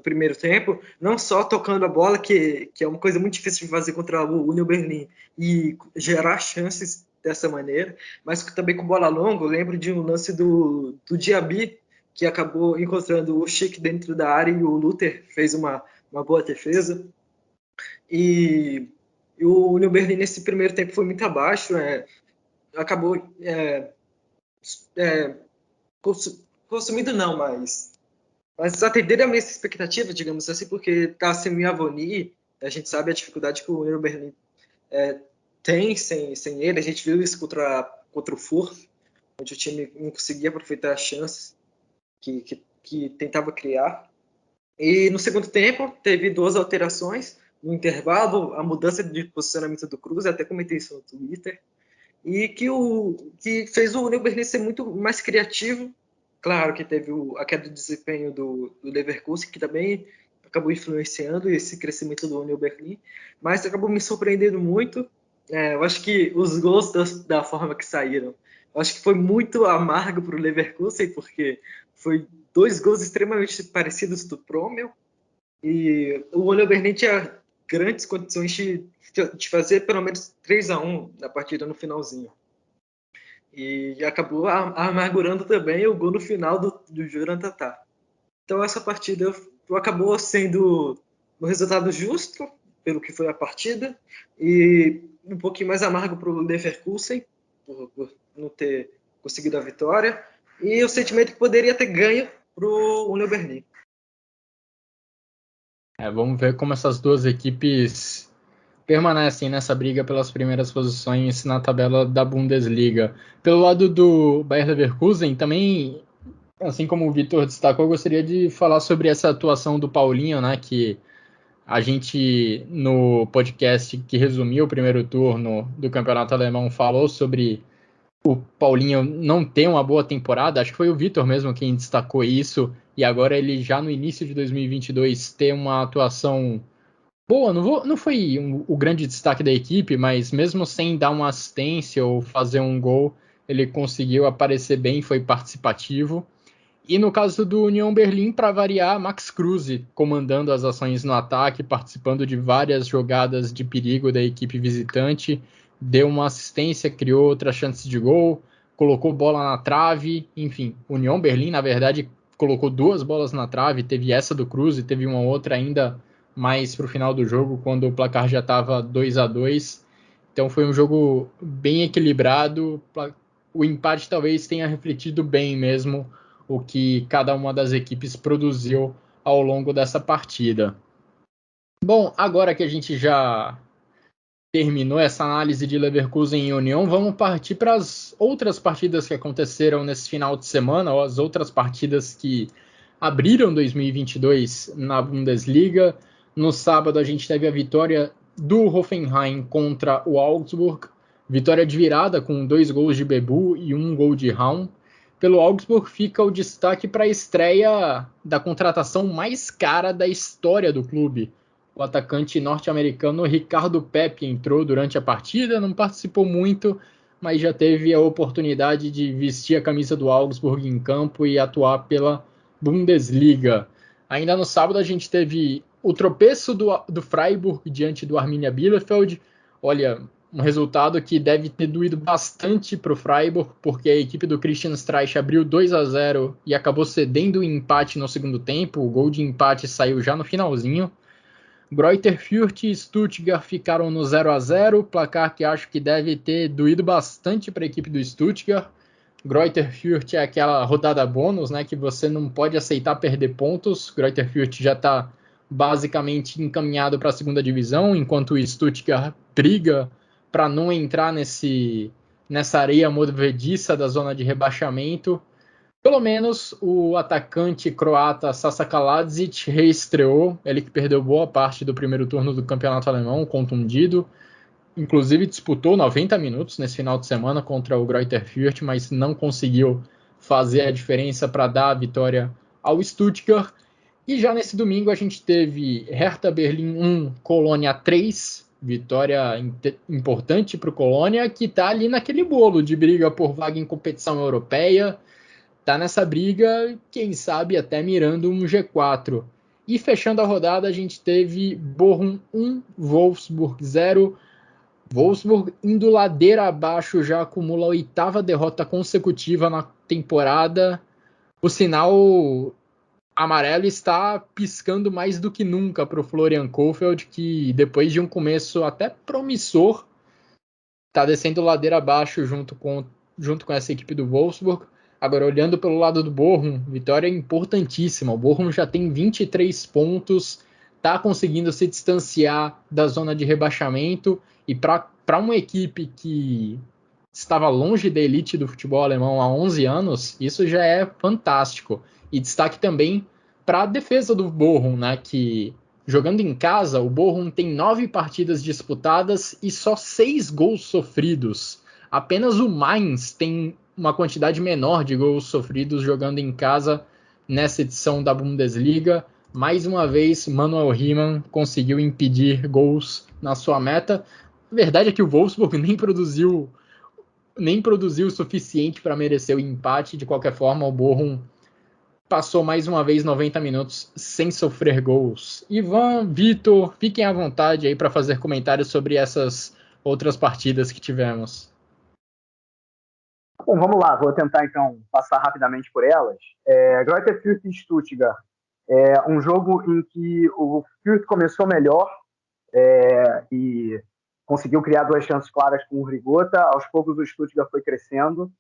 primeiro tempo, não só tocando a bola, que é uma coisa muito difícil de fazer contra o Union Berlin, e gerar chances dessa maneira, mas também com bola longa. Eu lembro de um lance do Diaby, que acabou encontrando o Schick dentro da área e o Luther fez uma boa defesa. E o Union Berlin nesse primeiro tempo foi muito abaixo, acabou consumindo não, mas atenderam a minha expectativa, digamos assim, porque está sem o Avoni, a gente sabe a dificuldade que o Union Berlin tem sem ele. A gente viu isso contra o Fürth, onde o time não conseguia aproveitar as chances que tentava criar. E no segundo tempo teve 2 alterações no intervalo, a mudança de posicionamento do Cruz, até comentei isso no Twitter, e que fez o Union Berlin ser muito mais criativo. Claro que teve a queda de desempenho do Leverkusen, que também acabou influenciando esse crescimento do Union Berlin, mas acabou me surpreendendo muito. Eu acho que os gols da forma que saíram, eu acho que foi muito amargo para o Leverkusen, porque foi 2 gols extremamente parecidos do Promel, e o Union Berlin tinha grandes condições de fazer pelo menos 3-1 na partida no finalzinho. E acabou amargurando também o gol no final do Juran Tatá. Então essa partida acabou sendo um resultado justo pelo que foi a partida, e um pouquinho mais amargo para o Leverkusen por não ter conseguido a vitória, e o sentimento que poderia ter ganho para o Union Berlin. Vamos ver como essas duas equipes permanecem nessa briga pelas primeiras posições na tabela da Bundesliga. Pelo lado do Bayer Leverkusen, também, assim como o Vitor destacou, eu gostaria de falar sobre essa atuação do Paulinho, né, que a gente, no podcast que resumiu o primeiro turno do Campeonato Alemão, falou sobre o Paulinho não ter uma boa temporada. Acho que foi o Vitor mesmo quem destacou isso, e agora ele já no início de 2022 ter uma atuação boa. Não foi o grande destaque da equipe, mas mesmo sem dar uma assistência ou fazer um gol, ele conseguiu aparecer bem, foi participativo. E no caso do Union Berlin, para variar, Max Kruse comandando as ações no ataque, participando de várias jogadas de perigo da equipe visitante, deu uma assistência, criou outras chances de gol, colocou bola na trave, enfim. Union Berlin, na verdade, colocou 2 bolas na trave, teve essa do Kruse, teve uma outra ainda mais para o final do jogo, quando o placar já estava 2-2. Então foi um jogo bem equilibrado. O empate talvez tenha refletido bem mesmo o que cada uma das equipes produziu ao longo dessa partida. Bom, agora que a gente já terminou essa análise de Leverkusen e União, vamos partir para as outras partidas que aconteceram nesse final de semana, ou as outras partidas que abriram 2022 na Bundesliga. No sábado a gente teve a vitória do Hoffenheim contra o Augsburg, vitória de virada com 2 gols de Bebu e 1 gol de Raum. Pelo Augsburg fica o destaque para a estreia da contratação mais cara da história do clube. O atacante norte-americano Ricardo Pepi entrou durante a partida, não participou muito, mas já teve a oportunidade de vestir a camisa do Augsburg em campo e atuar pela Bundesliga. Ainda no sábado a gente teve o tropeço do Freiburg diante do Arminia Bielefeld. Olha, um resultado que deve ter doído bastante para o Freiburg, porque a equipe do Christian Streich abriu 2-0 e acabou cedendo o empate no segundo tempo. O gol de empate saiu já no finalzinho. Greuther Fürth e Stuttgart ficaram no 0-0, placar que acho que deve ter doído bastante para a equipe do Stuttgart. Greuther Fürth é aquela rodada bônus, né, que você não pode aceitar perder pontos. Greuther Fürth já está basicamente encaminhado para a segunda divisão, enquanto o Stuttgart briga para não entrar nessa areia movediça da zona de rebaixamento. Pelo menos o atacante croata Sasa Kaladzic reestreou, ele que perdeu boa parte do primeiro turno do campeonato alemão, contundido. Inclusive disputou 90 minutos nesse final de semana contra o Greuther Fürth, mas não conseguiu fazer a diferença para dar a vitória ao Stuttgart. E já nesse domingo a gente teve Hertha Berlim 1, Colônia 3, vitória importante para o Colônia, que está ali naquele bolo de briga por vaga em competição europeia, está nessa briga, quem sabe até mirando um G4. E fechando a rodada a gente teve Bochum 1, Wolfsburg 0, Wolfsburg indo ladeira abaixo, já acumula a 8ª derrota consecutiva na temporada. O sinal amarelo está piscando mais do que nunca para o Florian Kohfeldt, que depois de um começo até promissor, está descendo ladeira abaixo junto com essa equipe do Wolfsburg. Agora, olhando pelo lado do Bochum, vitória importantíssima. O Bochum já tem 23 pontos, está conseguindo se distanciar da zona de rebaixamento, e para uma equipe que estava longe da elite do futebol alemão há 11 anos, isso já é fantástico. E destaque também para a defesa do Bochum, né, que jogando em casa, o Bochum tem 9 partidas disputadas e só 6 gols sofridos. Apenas o Mainz tem uma quantidade menor de gols sofridos jogando em casa nessa edição da Bundesliga. Mais uma vez, Manuel Riemann conseguiu impedir gols na sua meta. A verdade é que o Wolfsburg nem produziu o suficiente para merecer o empate. De qualquer forma, o Bochum passou mais uma vez 90 minutos sem sofrer gols. Ivan, Vitor, fiquem à vontade aí para fazer comentários sobre essas outras partidas que tivemos. Bom, vamos lá, vou tentar então passar rapidamente por elas. Greuther Fürth e Stuttgart. Um jogo em que o Fürth começou melhor e conseguiu criar 2 chances claras com o Rigota. Aos poucos o Stuttgart foi crescendo.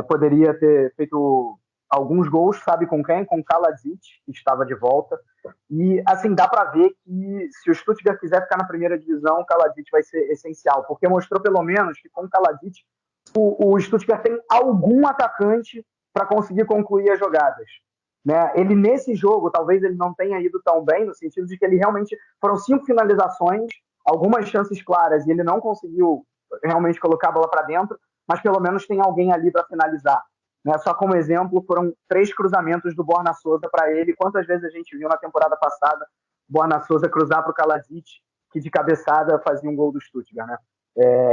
Poderia ter feito alguns gols, sabe com quem? Com o Kaladzic, que estava de volta. E assim, dá para ver que se o Stuttgart quiser ficar na primeira divisão, o Kaladzic vai ser essencial, porque mostrou pelo menos que com o Kaladzic o Stuttgart tem algum atacante para conseguir concluir as jogadas. Né? Ele nesse jogo, talvez ele não tenha ido tão bem, no sentido de que ele realmente foram 5 finalizações, algumas chances claras, e ele não conseguiu realmente colocar a bola para dentro, mas pelo menos tem alguém ali para finalizar. Né? Só como exemplo, foram 3 cruzamentos do Borna Souza para ele. Quantas vezes a gente viu na temporada passada Borna Souza cruzar para o Kaladzic, que de cabeçada fazia um gol do Stuttgart, né?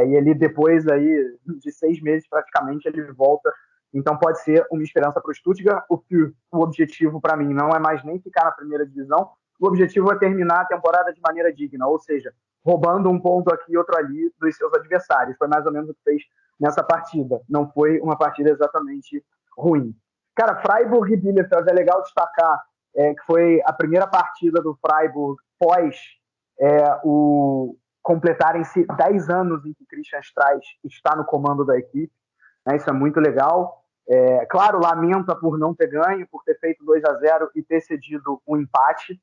E ele depois aí, de 6 meses praticamente, ele volta. Então pode ser uma esperança para o Stuttgart. O objetivo para mim não é mais nem ficar na primeira divisão, o objetivo é terminar a temporada de maneira digna, ou seja, roubando um ponto aqui e outro ali dos seus adversários. Foi mais ou menos o que fez nessa partida. Não foi uma partida exatamente ruim. Cara, Freiburg e Bielefeld, é legal destacar que foi a primeira partida do Freiburg pós o completarem-se 10 anos em que Christian Streich está no comando da equipe. Né? Isso é muito legal. Claro, lamenta por não ter ganho, por ter feito 2-0 e ter cedido um empate.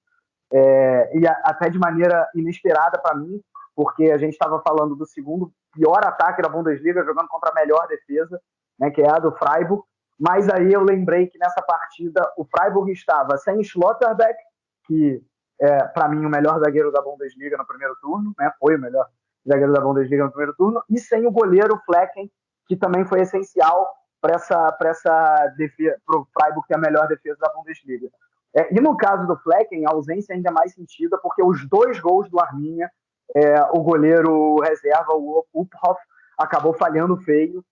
E até de maneira inesperada para mim, porque a gente estava falando do segundo pior ataque da Bundesliga, jogando contra a melhor defesa, né, que é a do Freiburg. Mas aí eu lembrei que nessa partida o Freiburg estava sem Schlotterbeck, que para mim o melhor zagueiro da Bundesliga no primeiro turno, né, foi o melhor zagueiro da Bundesliga no primeiro turno, e sem o goleiro Flecken, que também foi essencial para o Freiburg ter a melhor defesa da Bundesliga. E no caso do Flecken, a ausência ainda é mais sentida, porque os 2 gols do Arminia, o goleiro reserva, o Uphoff, acabou falhando feio,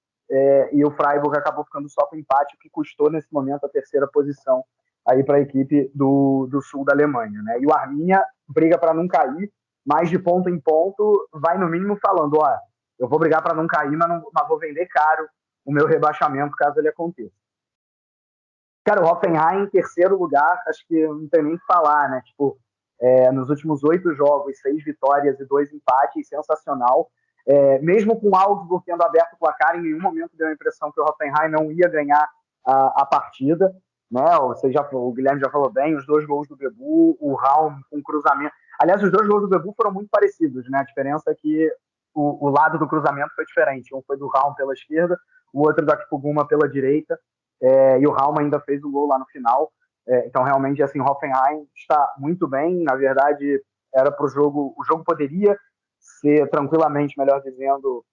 e o Freiburg acabou ficando só com empate, o que custou nesse momento a 3ª posição aí para a equipe do sul da Alemanha. Né? E o Arminia briga para não cair, mas de ponto em ponto vai no mínimo falando, eu vou brigar para não cair, mas vou vender caro o meu rebaixamento caso ele aconteça. Cara, o Hoffenheim em 3º lugar, acho que não tem nem o que falar, né? Tipo, nos últimos 8 jogos, 6 vitórias e 2 empates, sensacional. Mesmo com o Augsburg tendo aberto o placar, em nenhum momento deu a impressão que o Hoffenheim não ia ganhar a partida. Né? O Guilherme já falou bem, os 2 gols do Bebu, o Raum com cruzamento. Aliás, os 2 gols do Bebu foram muito parecidos, né? A diferença é que o lado do cruzamento foi diferente. Um foi do Raum pela esquerda, o outro do Akpoguma pela direita, e o Raum ainda fez o gol lá no final. Então, realmente, assim, o Hoffenheim está muito bem. Na verdade, era para o jogo poderia ser tranquilamente, melhor dizendo,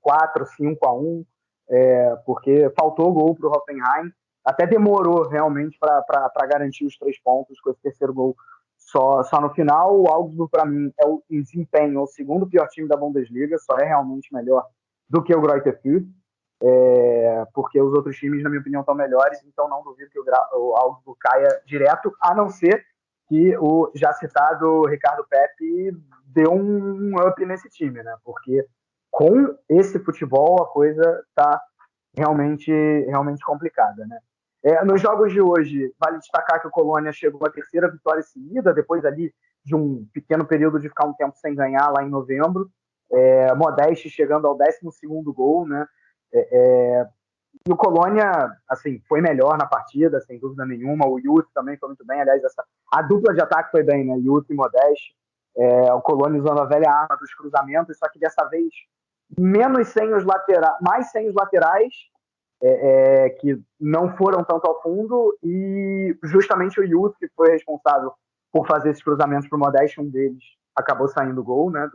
4-5-1, porque faltou gol para o Hoffenheim. Até demorou realmente para garantir os 3 pontos com esse terceiro gol só no final. O Augsburg, para mim, em desempenho, o segundo pior time da Bundesliga, só é realmente melhor do que o Greuther Fürth, porque os outros times, na minha opinião, estão melhores, então não duvido que o Augsburg caia direto, a não ser que o já citado Ricardo Pepi deu um up nesse time, né? Porque com esse futebol a coisa está realmente complicada, né? Nos jogos de hoje, vale destacar que o Colônia chegou à terceira vitória seguida, depois ali de um pequeno período de ficar um tempo sem ganhar lá em novembro. Modeste chegando ao 12º gol, né? E o Colônia, assim, foi melhor na partida, sem dúvida nenhuma. O Youth também foi muito bem. Aliás, a dupla de ataque foi bem, né? Youth e Modeste. O Colônia usando a velha arma dos cruzamentos, só que dessa vez mais sem os laterais, que não foram tanto ao fundo, e justamente o Youth, que foi responsável por fazer esses cruzamentos para o Modeste, um deles acabou saindo gol, né?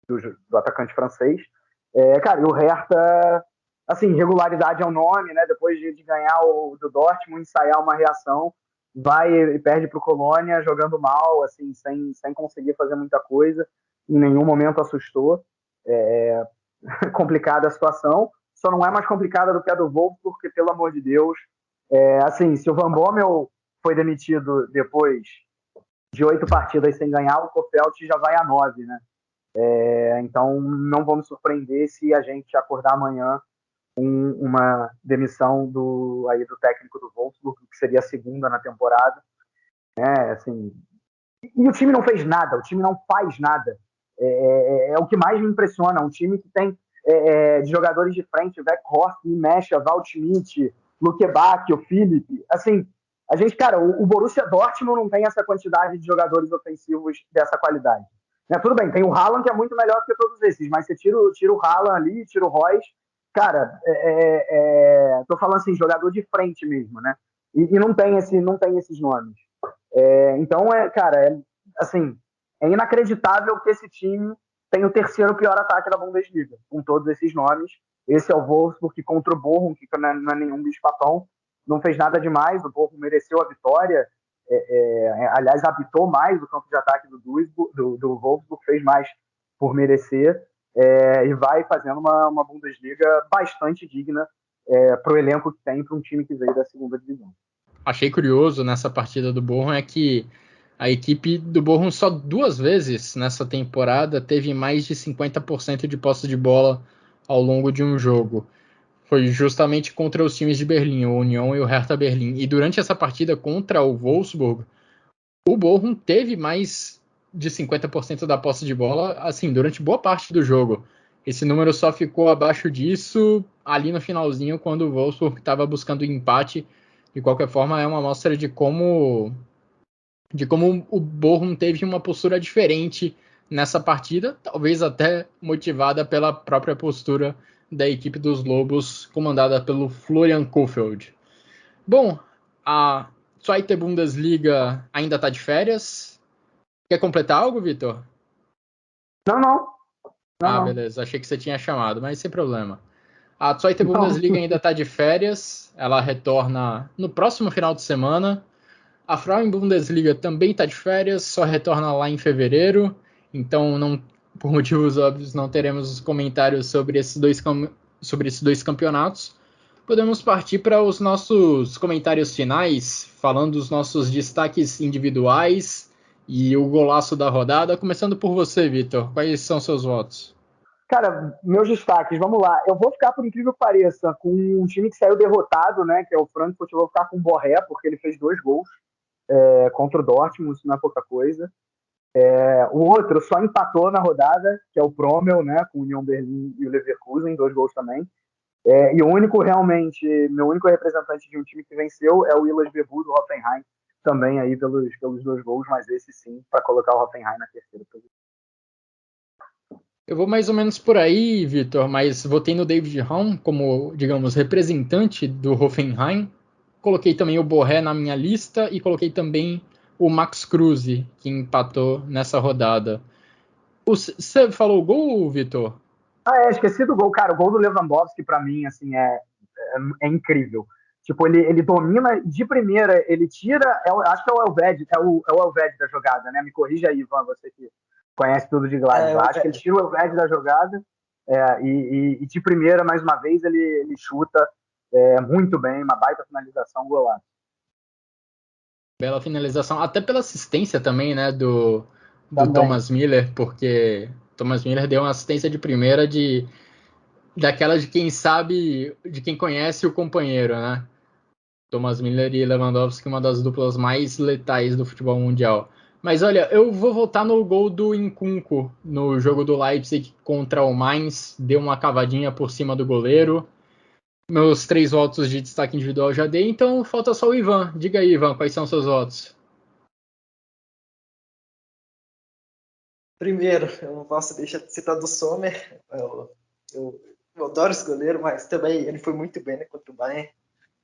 Do atacante francês. Cara, e o Hertha, assim, regularidade é o nome, né? Depois de ganhar do Dortmund, ensaiar uma reação, vai e perde para o Colônia, jogando mal, assim, sem conseguir fazer muita coisa, em nenhum momento assustou. Complicada a situação, só não é mais complicada do que a do Wolfsburg, porque, pelo amor de Deus, assim, se o Van Bommel foi demitido depois de 8 partidas sem ganhar, o Kofeld já vai a 9, né? Então, não vou me surpreender se a gente acordar amanhã com uma demissão do técnico do Wolfsburg, que seria a segunda na temporada. Assim, e o time não fez nada, o time não faz nada. É o que mais me impressiona. Um time que tem de jogadores de frente, Weghorst, Mecha, Waldschmidt, Luke Bach, o Philipp. Assim, a gente, cara, o Borussia Dortmund não tem essa quantidade de jogadores ofensivos dessa qualidade. Tudo bem, tem o Haaland, que é muito melhor do que todos esses, mas você tira o Haaland ali, tira o Royce, cara, tô falando assim, jogador de frente mesmo, né? E não tem esses nomes. Então, cara, assim, é inacreditável que esse time tem o terceiro pior ataque da Bundesliga, com todos esses nomes. Esse é o Wolfsburg, que contra o Bochum, que não é nenhum bicho-papão, não fez nada demais. O Bochum mereceu a vitória. Aliás, habitou mais o campo de ataque do Wolfsburg, fez mais por merecer, e vai fazendo uma Bundesliga bastante digna para o elenco que tem, para um time que veio da segunda divisão. Achei curioso nessa partida do Bochum é que a equipe do Bochum só 2 vezes nessa temporada teve mais de 50% de posse de bola ao longo de um jogo. Foi justamente contra os times de Berlim, o Union e o Hertha Berlim. E durante essa partida contra o Wolfsburg, o Bochum teve mais de 50% da posse de bola, assim, durante boa parte do jogo. Esse número só ficou abaixo disso ali no finalzinho, quando o Wolfsburg estava buscando empate. De qualquer forma, é uma amostra de como o Bochum teve uma postura diferente nessa partida, talvez até motivada pela própria postura da equipe dos Lobos, comandada pelo Florian Kohfeldt. Bom, a Zweite Bundesliga ainda está de férias. Quer completar algo, Vitor? Não. Beleza. Achei que você tinha chamado, mas sem problema. A Zweite Bundesliga ainda está de férias. Ela retorna no próximo final de semana. A Frauen Bundesliga também está de férias, só retorna lá em fevereiro. Então, por motivos óbvios, não teremos comentários sobre esses dois campeonatos. Podemos partir para os nossos comentários finais, falando dos nossos destaques individuais e o golaço da rodada. Começando por você, Vitor. Quais são seus votos? Cara, meus destaques, vamos lá. Eu vou ficar, por incrível que pareça, com um time que saiu derrotado, né? Que é o Frankfurt. Eu vou ficar com o Borré, porque ele fez 2 gols contra o Dortmund, isso não é pouca coisa. O outro só empatou na rodada, que é o Promel, né? Com o Union Berlin e o Leverkusen, 2 gols também. E o único, realmente, meu único representante de um time que venceu é o Illas Bebu do Hoffenheim, também aí pelos 2 gols, mas esse sim, para colocar o Hoffenheim na terceira posição. Eu vou mais ou menos por aí, Vitor, mas votei no David Raum como, digamos, representante do Hoffenheim. Coloquei também o Borré na minha lista e coloquei também o Max Kruse, que empatou nessa rodada. Você falou o gol, Vitor? Esqueci do gol. Cara, o gol do Lewandowski, pra mim, assim, é incrível. Tipo, ele domina de primeira, ele tira. Acho que é o Elvedi, é o Elvedi da jogada, né? Me corrija aí, Ivan, você que conhece tudo de Gladbach. Acho que ele tira o Elvedi da jogada e de primeira, mais uma vez, ele chuta muito bem, uma baita finalização, golaço. Bela finalização, até pela assistência também, né, do Thomas Müller, porque Thomas Müller deu uma assistência de primeira daquela de quem sabe, de quem conhece o companheiro, né? Thomas Müller e Lewandowski, uma das duplas mais letais do futebol mundial. Mas olha, eu vou voltar no gol do Nkunku no jogo do Leipzig contra o Mainz, deu uma cavadinha por cima do goleiro. Meus 3 votos de destaque individual já dei, então falta só o Ivan. Diga aí, Ivan, quais são seus votos? Primeiro, eu não posso deixar de citar do Sommer. Eu adoro esse goleiro, mas também ele foi muito bem, né, contra o Bayern.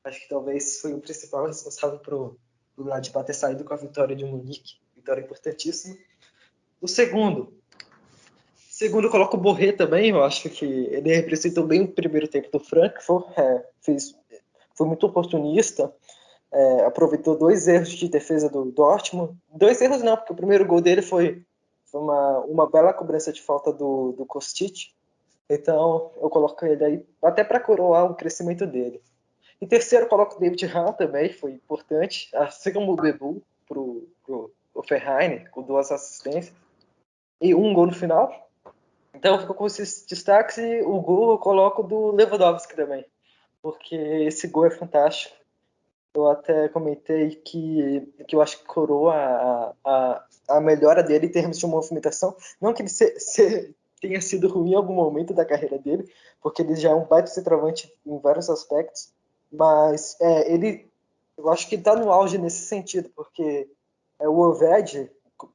Acho que talvez foi o principal responsável pro Gladbach ter saído com a vitória de Munique. Vitória importantíssima. O segundo eu coloco o Borré também. Eu acho que ele representou bem o primeiro tempo do Frankfurt. Foi muito oportunista. Aproveitou 2 erros de defesa do Dortmund. 2 erros não, porque o primeiro gol dele foi uma bela cobrança de falta do Kostic. Então eu coloco ele aí até para coroar o crescimento dele. Em terceiro, eu coloco o David Raum também, foi importante, assim como o Bebu pro Hoffenheim, com 2 assistências e 1 gol no final. Então ficou com esses destaques, e o gol eu coloco do Lewandowski também, porque esse gol é fantástico. Eu até comentei que eu acho que coroa a melhora dele em termos de movimentação. Não que ele tenha sido ruim em algum momento da carreira dele, porque ele já é um baita centroavante em vários aspectos, mas eu acho que está no auge nesse sentido, porque o Oved,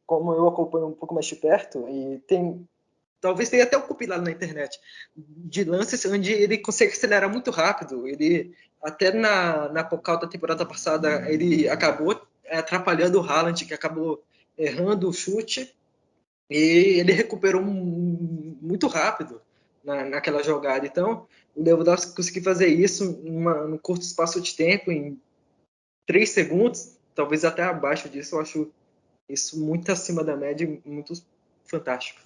como eu acompanho um pouco mais de perto, e talvez tenha até um compilado na internet de lances onde ele consegue acelerar muito rápido. Ele até na Pokal da temporada passada ele acabou atrapalhando o Haaland, que acabou errando o chute, e ele recuperou muito rápido naquela jogada. Então o Lewandowski conseguiu fazer isso num curto espaço de tempo, em 3 segundos, talvez até abaixo disso. Eu acho isso muito acima da média e muito fantástico.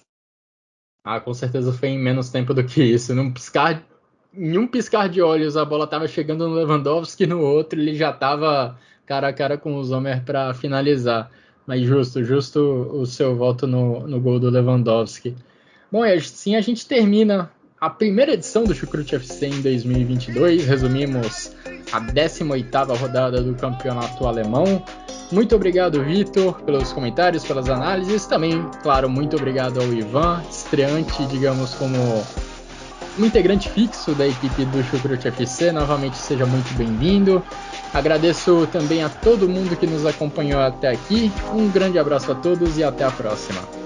Com certeza foi em menos tempo do que isso. Em um piscar de olhos, a bola estava chegando no Lewandowski, no outro ele já estava cara a cara com o Sommer para finalizar. Mas justo o seu voto no gol do Lewandowski. Bom, e assim a gente termina a primeira edição do Chucrute FC em 2022. Resumimos a 18ª rodada do campeonato alemão. Muito obrigado, Vitor, pelos comentários, pelas análises. Também, claro, muito obrigado ao Ivan, estreante, digamos, como um integrante fixo da equipe do Chucrute FC. Novamente, seja muito bem-vindo. Agradeço também a todo mundo que nos acompanhou até aqui. Um grande abraço a todos e até a próxima.